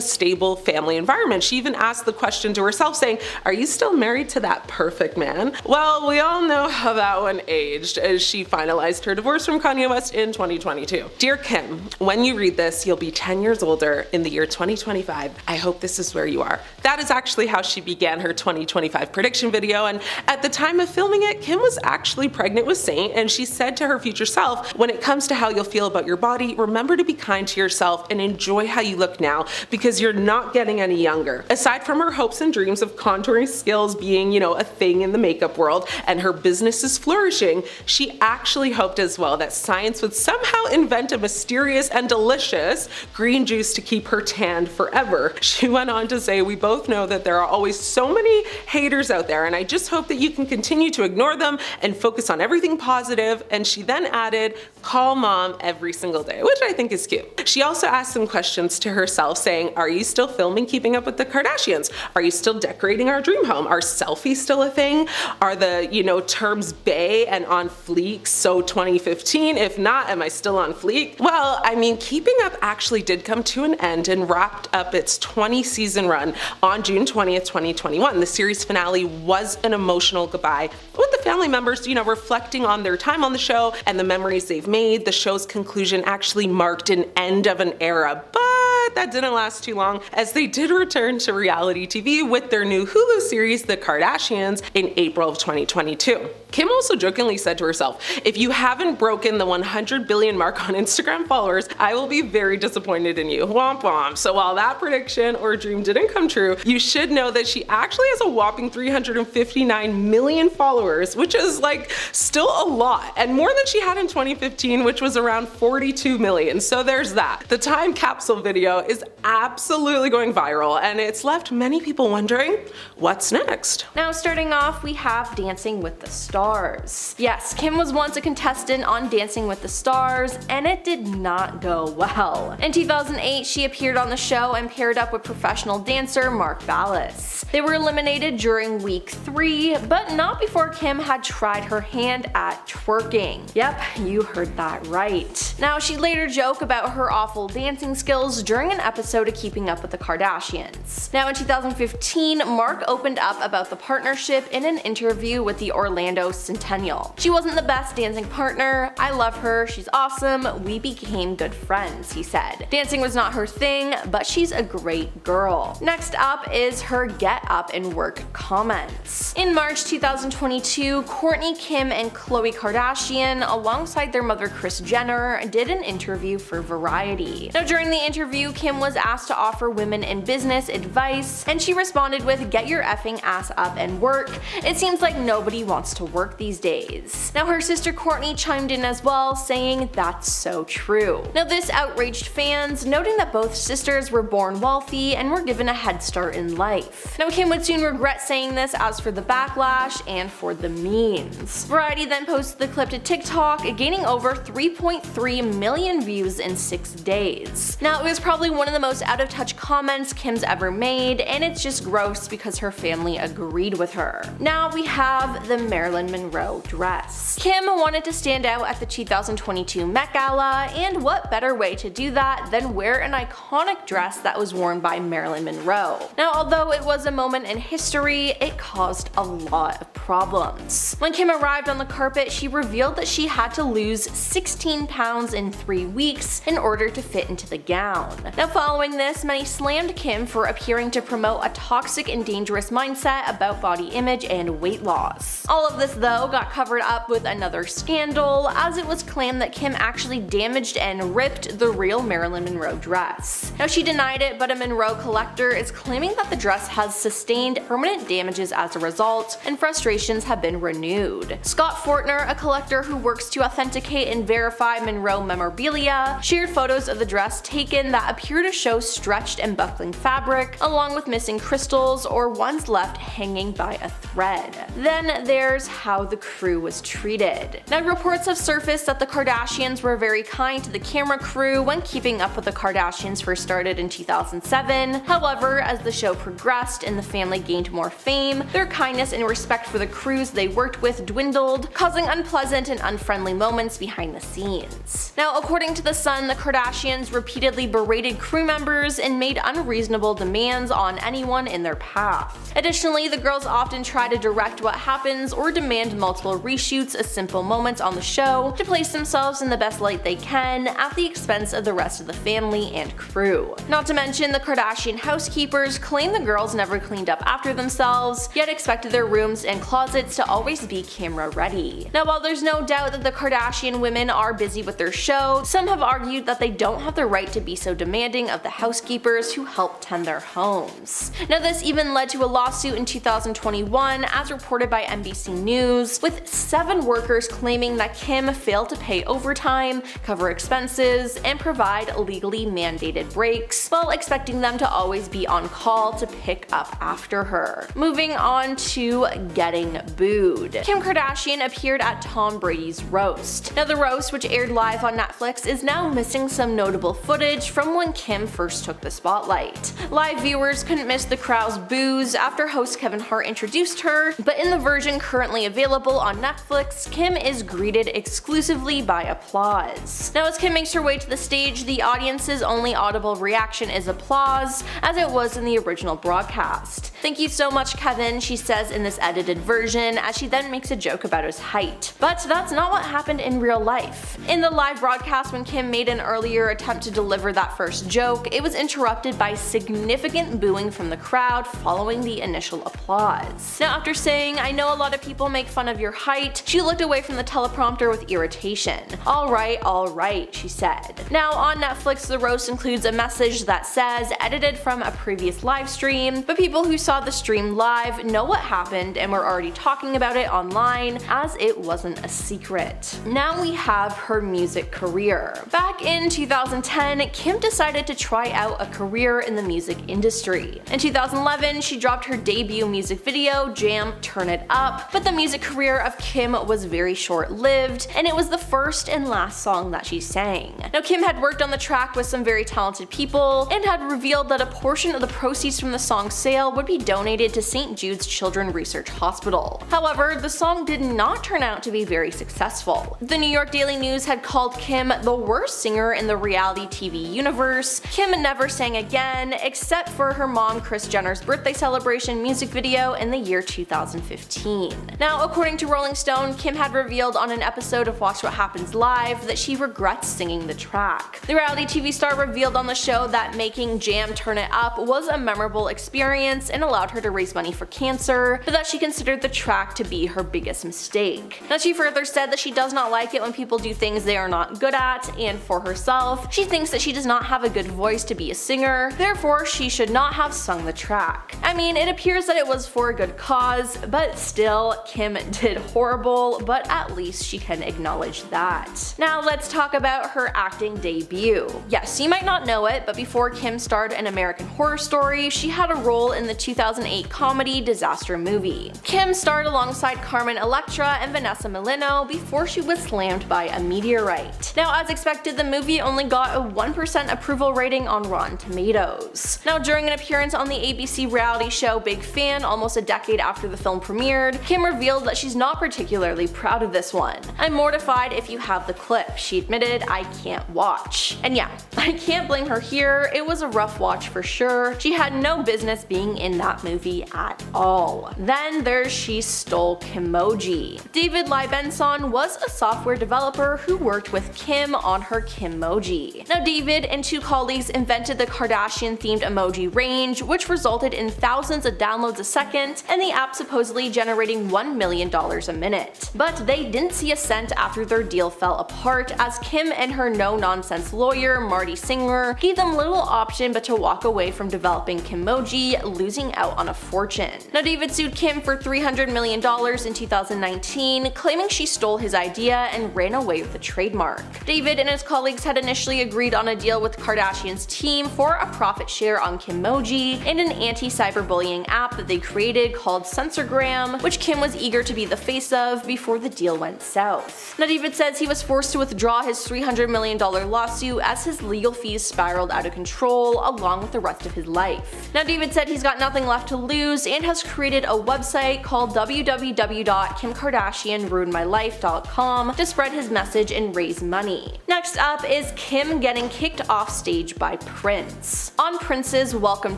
stable family environment. She even asked the question to herself saying, "Are you still married to that perfect man?" Well, we all know how that one aged as she finalized her divorce from Kanye West in 2022. Dear Kim, when you read this, you'll be 10 years older in the year 2025. I hope this is where you are. That is actually how she began her 2025 prediction video, and at the time of filming it, Kim was actually pregnant with Saint, and she said to her future self, "When it comes to how you'll feel about your body, remember to be kind to yourself and enjoy how you look now because you're not getting any younger." Aside from her hopes and dreams of contouring skills being, a thing in the makeup world and her business is flourishing, she actually hoped as well that science would somehow invent a mysterious and delicious green juice to keep her tanned forever. She went on to say, "We both know that there are always so many haters out there, and I just hope that you can continue to ignore them and focus on everything positive." And she then added, "Call mom every single day," which I think is cute. She also asked some questions to herself saying, "Are you still filming Keeping Up with the Kardashians? Are you still decorating our dream home? Are selfies still a thing? Are the, terms bae and on fleek so 2015? If not, am I still on fleek?" Well, I mean, keeping up actually did come to an end and wrapped up its 20-season run on June 20th, 2021. The series finale was an emotional goodbye, with the family members, reflecting on their time on the show and the memories they've made. The show's conclusion actually marked an end of an era, but that didn't last too long, as they did return to reality TV with their new Hulu series, The Kardashians, in April of 2022. Kim also jokingly said to herself, "If you haven't broken the 100 billion mark on Instagram followers, I will be very disappointed in you." Womp womp. So while that prediction or dream didn't come true, you should know that she actually has a whopping 359 million followers, which is still a lot, and more than she had in 2015, which was around 42 million. So there's that. The time capsule video is absolutely going viral, and it's left many people wondering, what's next? Now, starting off, we have Dancing with the Stars. Yes, Kim was once a contestant on Dancing with the Stars, and it did not go well. In 2008, she appeared on the show and paired up with professional dancer Mark Ballas. They were eliminated during week 3, but not before Kim had tried her hand at twerking. Yep, you heard that right. Now, she later joked about her awful dancing skills during an episode of Keeping Up with the Kardashians. Now, in 2015, Mark opened up about the partnership in an interview with the Orlando Centennial. "She wasn't the best dancing partner. I love her. She's awesome. We became good friends," he said. "Dancing was not her thing, but she's a great girl." Next up is her get up and work comments. In March 2022, Kourtney, Kim, and Khloe Kardashian, alongside their mother Kris Jenner, did an interview for Variety. Now, during the interview, Kim was asked to offer women in business advice, and she responded with, "Get your effing ass up and work. It seems like nobody wants to work these days." Now, her sister Kourtney chimed in as well, saying that's so true. Now, this outraged fans, noting that both sisters were born wealthy and were given a head start in life. Now, Kim would soon regret saying this as for the backlash and for the memes. Variety then posted the clip to TikTok, gaining over 3.3 million views in 6 days. Now, it was probably one of the most out of touch comments Kim's ever made, and it's just gross because her family agreed with her. Now we have the Marilyn Monroe dress. Kim wanted to stand out at the 2022 Met Gala, and what better way to do that than wear an iconic dress that was worn by Marilyn Monroe. Now, although it was a moment in history, it caused a lot of problems. When Kim arrived on the carpet, she revealed that she had to lose 16 pounds in 3 weeks in order to fit into the gown. Now, following this, many slammed Kim for appearing to promote a toxic and dangerous mindset about body image and weight loss. All of this, though, got covered up with another scandal, as it was claimed that Kim actually damaged and ripped the real Marilyn Monroe dress. Now, she denied it, but a Monroe collector is claiming that the dress has sustained permanent damages as a result, and frustrations have been renewed. Scott Fortner, a collector who works to authenticate and verify Monroe memorabilia, shared photos of the dress taken that appear to show stretched and buckling fabric, along with missing crystals or ones left hanging by a thread. Then there's how the crew was treated. Now, reports have surfaced that the Kardashians were very kind to the camera crew when Keeping Up with the Kardashians first started in 2007. However, as the show progressed and the family gained more fame, their kindness and respect for the crews they worked with dwindled, causing unpleasant and unfriendly moments behind the scenes. Now, according to The Sun, the Kardashians repeatedly berated crew members and made unreasonable demands on anyone in their path. Additionally, the girls often try to direct what happens or demand multiple reshoots of simple moments on the show to place themselves in the best light they can at the expense of the rest of the family and crew. Not to mention, the Kardashian housekeepers claim the girls never cleaned up after themselves, yet expected their rooms and closets to always be camera ready. Now, while there's no doubt that the Kardashian women are busy with their show, some have argued that they don't have the right to be so demanding of the housekeepers who help tend their homes. Now, this even led to a lawsuit in 2021, as reported by NBC News, with 7 workers claiming that Kim failed to pay overtime, cover expenses, and provide legally mandated breaks, while expecting them to always be on call to pick up after her. Moving on to getting booed. Kim Kardashian appeared at Tom Brady's roast. Now, the roast, which aired live on Netflix, is now missing some notable footage from when when Kim first took the spotlight. Live viewers couldn't miss the crowd's boos after host Kevin Hart introduced her, but in the version currently available on Netflix, Kim is greeted exclusively by applause. Now as Kim makes her way to the stage, the audience's only audible reaction is applause, as it was in the original broadcast. "Thank you so much, Kevin," she says in this edited version, as she then makes a joke about his height. But that's not what happened in real life. In the live broadcast, when Kim made an earlier attempt to deliver that first joke, it was interrupted by significant booing from the crowd following the initial applause. Now after saying, "I know a lot of people make fun of your height," she looked away from the teleprompter with irritation. All right, she said. Now on Netflix, the roast includes a message that says, edited from a previous live stream, but people who saw the stream live know what happened and were already talking about it online, as it wasn't a secret. Now we have her music career. Back in 2010, Kim decided to try out a career in the music industry. In 2011, she dropped her debut music video, Jam Turn It Up, but the music career of Kim was very short-lived, and it was the first and last song that she sang. Now Kim had worked on the track with some very talented people, and had revealed that a portion of the proceeds from the song's sale would be donated to St. Jude's Children's Research Hospital. However, the song did not turn out to be very successful. The New York Daily News had called Kim the worst singer in the reality TV universe. Kim never sang again, except for her mom Kris Jenner's birthday celebration music video in the year 2015. Now, according to Rolling Stone, Kim had revealed on an episode of Watch What Happens Live that she regrets singing the track. The reality TV star revealed on the show that making Jam Turn It Up was a memorable experience and allowed her to raise money for cancer, but that she considered the track to be her biggest mistake. Now she further said that she does not like it when people do things they are not good at, and for herself, she thinks that she does not have a good voice to be a singer, therefore she should not have sung the track. I mean, it appears that it was for a good cause, but still, Kim did horrible, but at least she can acknowledge that. Now let's talk about her acting debut. Yes, you might not know it, but before Kim starred in American Horror Story, she had a role in the 2008 comedy Disaster Movie. Kim starred alongside Carmen Electra and Vanessa Milano before she was slammed by a meteorite. Now as expected, the movie only got a 1% approval rating on Rotten Tomatoes. Now during an appearance on the ABC reality show Big Fan almost a decade after the film premiered, Kim revealed that she's not particularly proud of this one. "I'm mortified if you have the clip," she admitted. "I can't watch." And yeah, I can't blame her here, it was a rough watch for sure. She had no business being in that movie at all. Then there's She Stole Kimoji. David Libenson was a software developer who worked with Kim on her Kimoji. Now David and two colleagues invented the Kardashian themed emoji range, which resulted in thousands of downloads a second and the app supposedly generating $1 million a minute. But they didn't see a cent after their deal fell apart, as Kim and her no-nonsense lawyer Marty Singer gave them little option but to walk away from developing Kimoji, losing out on a fortune. Now David sued Kim for $300 million in 2019, claiming she stole his idea and ran away with the trademark. David and his colleagues had initially agreed on a deal with Kardashian's team for a profit share on Kimoji and an anti-cyberbullying app that they created called Censorgram, which Kim was eager to be the face of before the deal went south. Now David says he was forced to withdraw his $300 million lawsuit as his legal fees spiraled out of control along with the rest of his life. Now David said he's got nothing left to lose and has created a website called www.kimkardashianruinedmylife.com to spread his message and raise money. Next up is Kim getting kicked off stage by Prince. On Prince's Welcome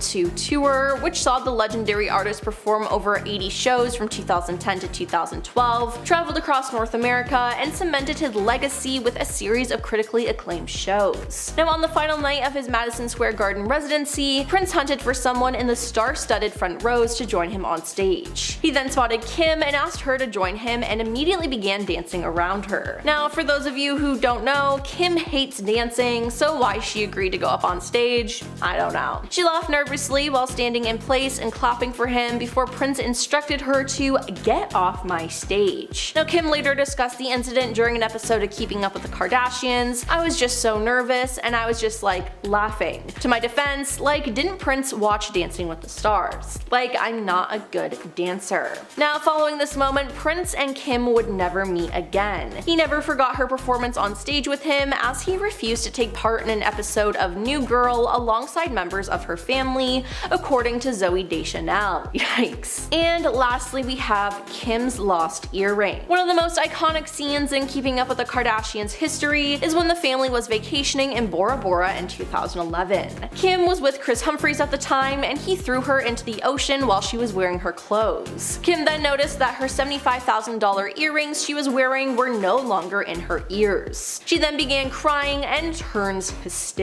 to tour, which saw the legendary artist perform over 80 shows from 2010 to 2012, traveled across North America, and cemented his legacy with a series of critically acclaimed shows. Now on the final night of his Madison Square Garden residency, Prince hunted for someone in the star-studded front rows to join him on stage. He then spotted Kim and asked her to join him and immediately began dancing around her. Now for those of you who don't know, Kim hates dancing, so why she agreed to go up on stage, I don't know. She laughed nervously while standing in place and clapping for him before Prince instructed her to get off my stage. Now Kim later discussed the incident during an episode of Keeping Up with the Kardashians. "I was just so nervous and I was just like laughing. To my defense, like, didn't Prince watch Dancing with the Stars? Like, I'm not a good dancer." Now following this moment, Prince and Kim would never meet again. He never forgot her performance on stage with him, as he refused to take part in an episode episode of New Girl alongside members of her family, according to Zooey Deschanel. Yikes. And lastly, we have Kim's lost earring. One of the most iconic scenes in Keeping Up with the Kardashians history is when the family was vacationing in Bora Bora in 2011. Kim was with Chris Humphries at the time, and he threw her into the ocean while she was wearing her clothes. Kim then noticed that her $75,000 earrings she was wearing were no longer in her ears. She then began crying and turns hysterical.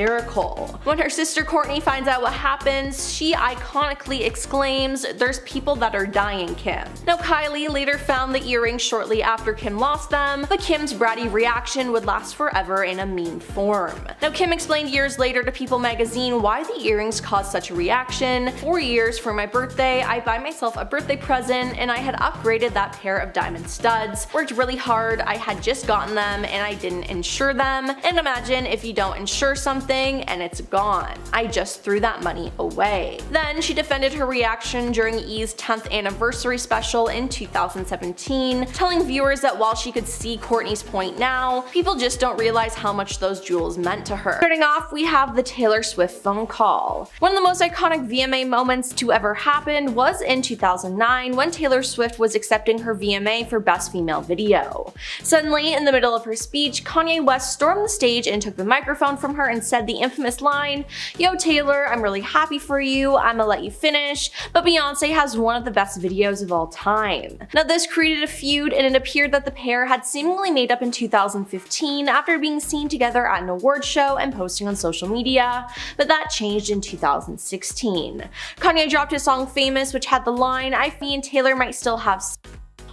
When her sister Kourtney finds out what happens, she iconically exclaims, "There's people that are dying, Kim." Now Kylie later found the earrings shortly after Kim lost them, but Kim's bratty reaction would last forever in a meme form. Now Kim explained years later to People magazine why the earrings caused such a reaction. 4 years for my birthday, I buy myself a birthday present and I had upgraded that pair of diamond studs. Worked really hard, I had just gotten them and I didn't insure them. And imagine if you don't insure something and it's gone. I just threw that money away. Then she defended her reaction during E's 10th anniversary special in 2017, telling viewers that while she could see Kourtney's point now, people just don't realize how much those jewels meant to her. Starting off, we have the Taylor Swift phone call. One of the most iconic VMA moments to ever happen was in 2009 when Taylor Swift was accepting her VMA for Best Female Video. Suddenly, in the middle of her speech, Kanye West stormed the stage and took the microphone from her and said the infamous line, "Yo Taylor, I'm really happy for you, I'ma let you finish, but Beyonce has one of the best videos of all time." Now this created a feud, and it appeared that the pair had seemingly made up in 2015 after being seen together at an award show and posting on social media, but that changed in 2016. Kanye dropped his song Famous, which had the line, "I think me and Taylor might still have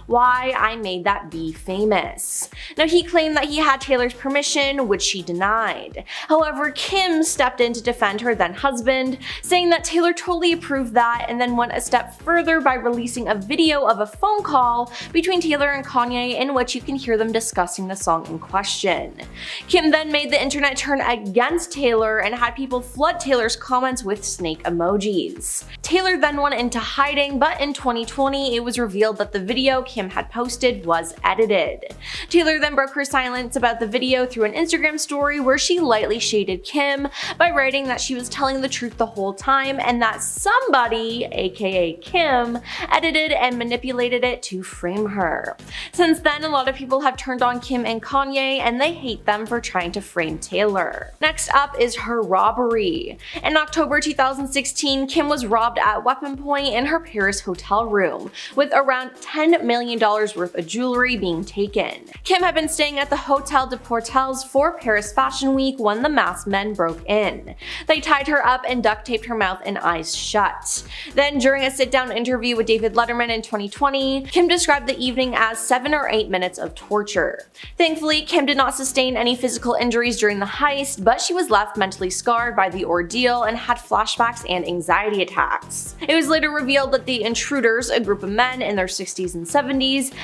why I made that be famous." Now he claimed that he had Taylor's permission, which she denied. However, Kim stepped in to defend her then husband, saying that Taylor totally approved that, and then went a step further by releasing a video of a phone call between Taylor and Kanye in which you can hear them discussing the song in question. Kim then made the internet turn against Taylor and had people flood Taylor's comments with snake emojis. Taylor then went into hiding, but in 2020 it was revealed that the video Kim had posted was edited. Taylor then broke her silence about the video through an Instagram story where she lightly shaded Kim by writing that she was telling the truth the whole time and that somebody, aka Kim, edited and manipulated it to frame her. Since then, a lot of people have turned on Kim and Kanye and they hate them for trying to frame Taylor. Next up is her robbery. In October 2016, Kim was robbed at weapon point in her Paris hotel room, with around $10 million worth of jewelry being taken. Kim had been staying at the Hotel de Portels for Paris Fashion Week when the masked men broke in. They tied her up and duct taped her mouth and eyes shut. Then, during a sit-down interview with David Letterman in 2020, Kim described the evening as 7 or 8 minutes of torture. Thankfully, Kim did not sustain any physical injuries during the heist, but she was left mentally scarred by the ordeal and had flashbacks and anxiety attacks. It was later revealed that the intruders, a group of men in their 60s and 70s,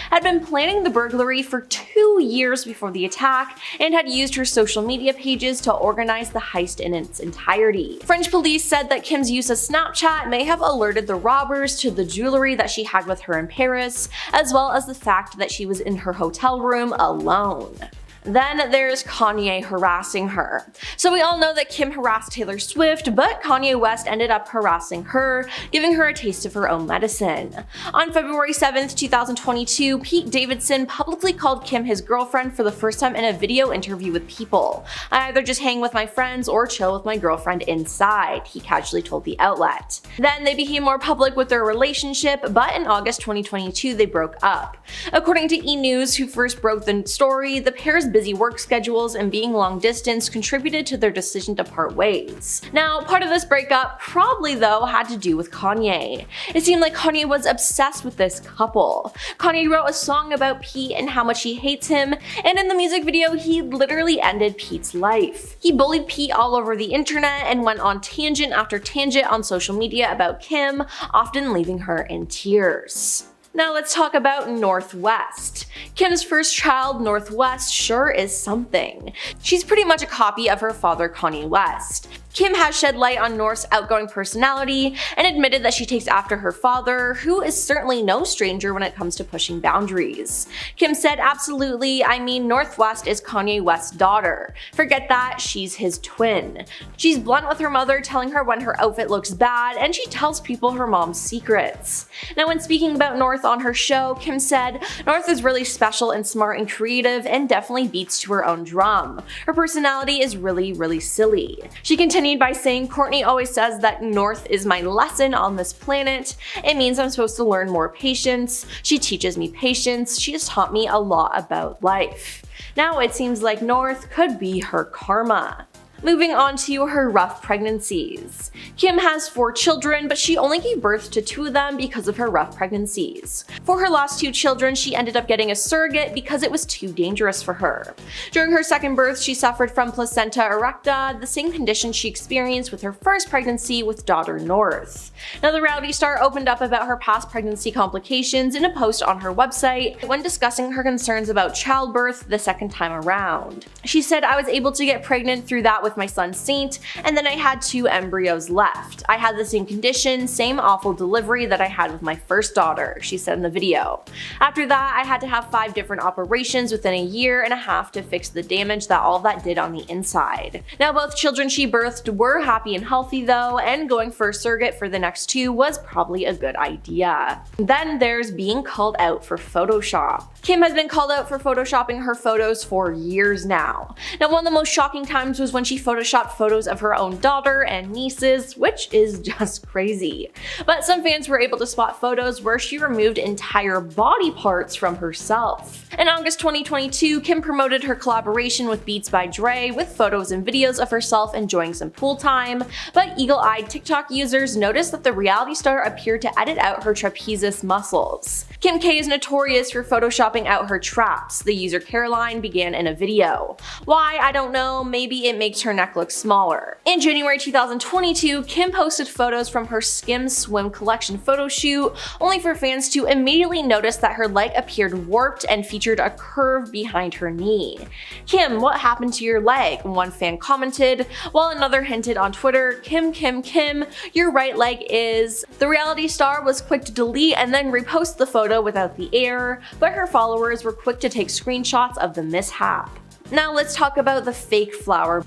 had been planning the burglary for 2 years before the attack and had used her social media pages to organize the heist in its entirety. French police said that Kim's use of Snapchat may have alerted the robbers to the jewelry that she had with her in Paris, as well as the fact that she was in her hotel room alone. Then there's Kanye harassing her. So we all know that Kim harassed Taylor Swift, but Kanye West ended up harassing her, giving her a taste of her own medicine. On February 7th, 2022, Pete Davidson publicly called Kim his girlfriend for the first time in a video interview with People. "I either just hang with my friends or chill with my girlfriend inside," he casually told the outlet. Then they became more public with their relationship, but in August 2022 they broke up. According to E! News, who first broke the story, the pair's busy work schedules and being long distance contributed to their decision to part ways. Now, part of this breakup probably though had to do with Kanye. It seemed like Kanye was obsessed with this couple. Kanye wrote a song about Pete and how much he hates him, and in the music video he literally ended Pete's life. He bullied Pete all over the internet and went on tangent after tangent on social media about Kim, often leaving her in tears. Now let's talk about Northwest. Kim's first child, Northwest, sure is something. She's pretty much a copy of her father, Kanye West. Kim has shed light on North's outgoing personality and admitted that she takes after her father, who is certainly no stranger when it comes to pushing boundaries. Kim said, "Absolutely, I mean North West is Kanye West's daughter. Forget that, she's his twin. She's blunt with her mother, telling her when her outfit looks bad, and she tells people her mom's secrets." Now, when speaking about North on her show, Kim said, "North is really special and smart and creative and definitely beats to her own drum. Her personality is really silly." She continued by saying, "Courtney always says that North is my lesson on this planet. It means I'm supposed to learn more patience. She teaches me patience. She has taught me a lot about life." Now it seems like North could be her karma. Moving on to her rough pregnancies. Kim has 4 children, but she only gave birth to 2 of them because of her rough pregnancies. For her last 2 children, she ended up getting a surrogate because it was too dangerous for her. During her second birth, she suffered from placenta erecta, the same condition she experienced with her first pregnancy with daughter North. Now, the reality star opened up about her past pregnancy complications in a post on her website when discussing her concerns about childbirth the second time around. She said, "I was able to get pregnant through that with my son Saint, and then I had 2 embryos left. I had the same condition, same awful delivery that I had with my first daughter," she said in the video. "After that, I had to have 5 different operations within a year and a half to fix the damage that all that did on the inside." Now, both children she birthed were happy and healthy though, and going for a surrogate for the next 2 was probably a good idea. Then there's being called out for Photoshop. Kim has been called out for photoshopping her photos for years now. Now, one of the most shocking times was when she photoshopped photos of her own daughter and nieces, which is just crazy. But some fans were able to spot photos where she removed entire body parts from herself. In August 2022, Kim promoted her collaboration with Beats by Dre with photos and videos of herself enjoying some pool time, but eagle-eyed TikTok users noticed that the reality star appeared to edit out her trapezius muscles. Kim K is notorious for photoshopping out her traps, the user Caroline began in a video. Why? I don't know, maybe it makes her neck look smaller. In January 2022, Kim posted photos from her Skim Swim collection photo shoot, only for fans to immediately notice that her leg appeared warped and featured a curve behind her knee. "Kim, what happened to your leg?" one fan commented, while another hinted on Twitter, Kim, your right leg is..." The reality star was quick to delete and then repost the photo without the error, but her followers were quick to take screenshots of the mishap. Now let's talk about the fake flower.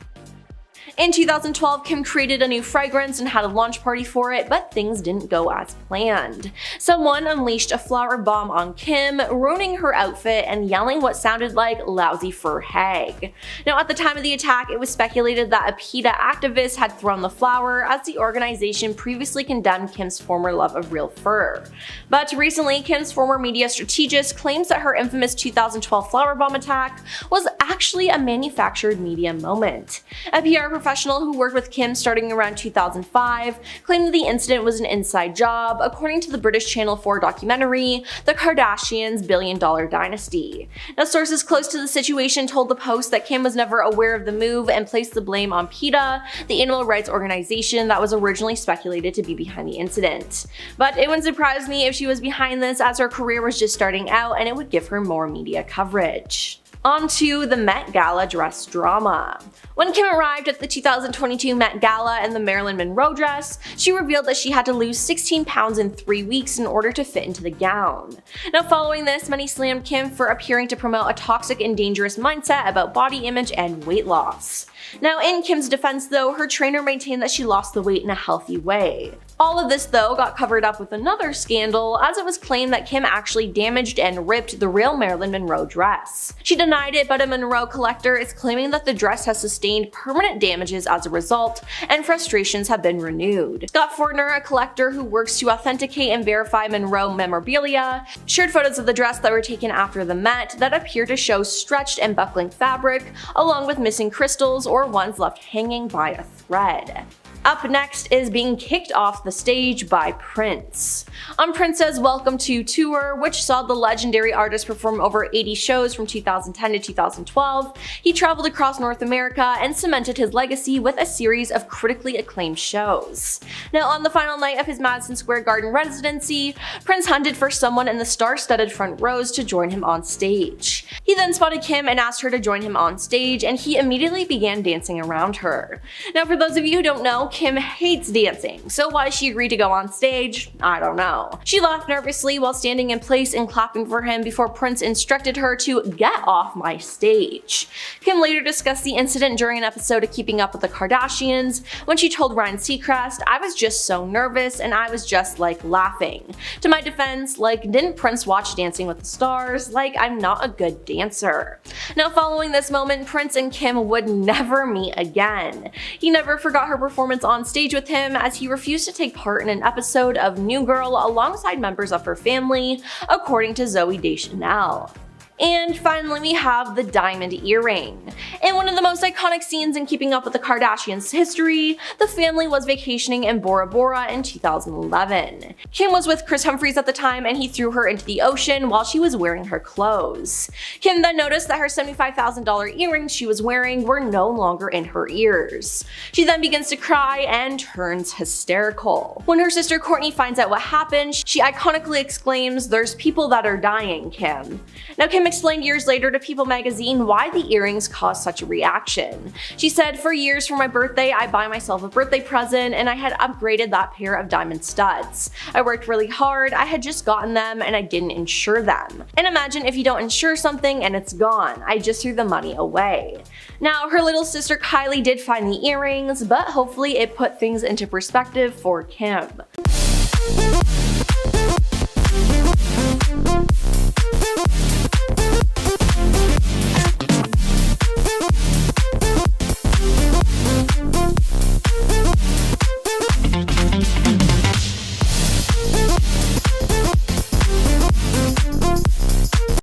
In 2012, Kim created a new fragrance and had a launch party for it, but things didn't go as planned. Someone unleashed a flower bomb on Kim, ruining her outfit and yelling what sounded like "lousy fur hag." Now, at the time of the attack, it was speculated that a PETA activist had thrown the flower, as the organization previously condemned Kim's former love of real fur. But recently, Kim's former media strategist claims that her infamous 2012 flower bomb attack was actually a manufactured media moment. A PR professional who worked with Kim starting around 2005 claimed that the incident was an inside job, according to the British Channel 4 documentary, The Kardashians' Billion-Dollar Dynasty. Now, sources close to the situation told the Post that Kim was never aware of the move and placed the blame on PETA, the animal rights organization that was originally speculated to be behind the incident. But it wouldn't surprise me if she was behind this, as her career was just starting out and it would give her more media coverage. On to the Met Gala dress drama. When Kim arrived at the 2022 Met Gala in the Marilyn Monroe dress, she revealed that she had to lose 16 pounds in 3 weeks in order to fit into the gown. Now, following this, many slammed Kim for appearing to promote a toxic and dangerous mindset about body image and weight loss. Now, in Kim's defense though, her trainer maintained that she lost the weight in a healthy way. All of this though got covered up with another scandal, as it was claimed that Kim actually damaged and ripped the real Marilyn Monroe dress. She denied it, but a Monroe collector is claiming that the dress has sustained permanent damages as a result, and frustrations have been renewed. Scott Fortner, a collector who works to authenticate and verify Monroe memorabilia, shared photos of the dress that were taken after the Met that appear to show stretched and buckling fabric, along with missing crystals or ones left hanging by a thread. Up next is being kicked off the stage by Prince. On Prince's Welcome to tour, which saw the legendary artist perform over 80 shows from 2010 to 2012, he traveled across North America and cemented his legacy with a series of critically acclaimed shows. Now, on the final night of his Madison Square Garden residency, Prince hunted for someone in the star-studded front rows to join him on stage. He then spotted Kim and asked her to join him on stage, and he immediately began dancing around her. Now, for those of you who don't know, Kim hates dancing, so why she agreed to go on stage, I don't know. She laughed nervously while standing in place and clapping for him before Prince instructed her to get off my stage. Kim later discussed the incident during an episode of Keeping Up with the Kardashians when she told Ryan Seacrest, "I was just so nervous and I was just like laughing. To my defense, like, didn't Prince watch Dancing with the Stars? Like, I'm not a good dancer." Now, following this moment, Prince and Kim would never meet again. He never forgot her performance on stage with him, as he refused to take part in an episode of New Girl alongside members of her family, according to Zooey Deschanel. And finally, we have the diamond earring. In one of the most iconic scenes in Keeping Up with the Kardashians history, the family was vacationing in Bora Bora in 2011. Kim was with Chris Humphries at the time, and he threw her into the ocean while she was wearing her clothes. Kim then noticed that her $75,000 earrings she was wearing were no longer in her ears. She then begins to cry and turns hysterical. When her sister Kourtney finds out what happened, she iconically exclaims, "There's people that are dying, Kim." Now, Kim explained years later to People magazine why the earrings caused such a reaction. She said, "For years for my birthday, I buy myself a birthday present, and I had upgraded that pair of diamond studs. I worked really hard, I had just gotten them, and I didn't insure them. And imagine if you don't insure something and it's gone. I just threw the money away." Now, her little sister Kylie did find the earrings, but hopefully it put things into perspective for Kim.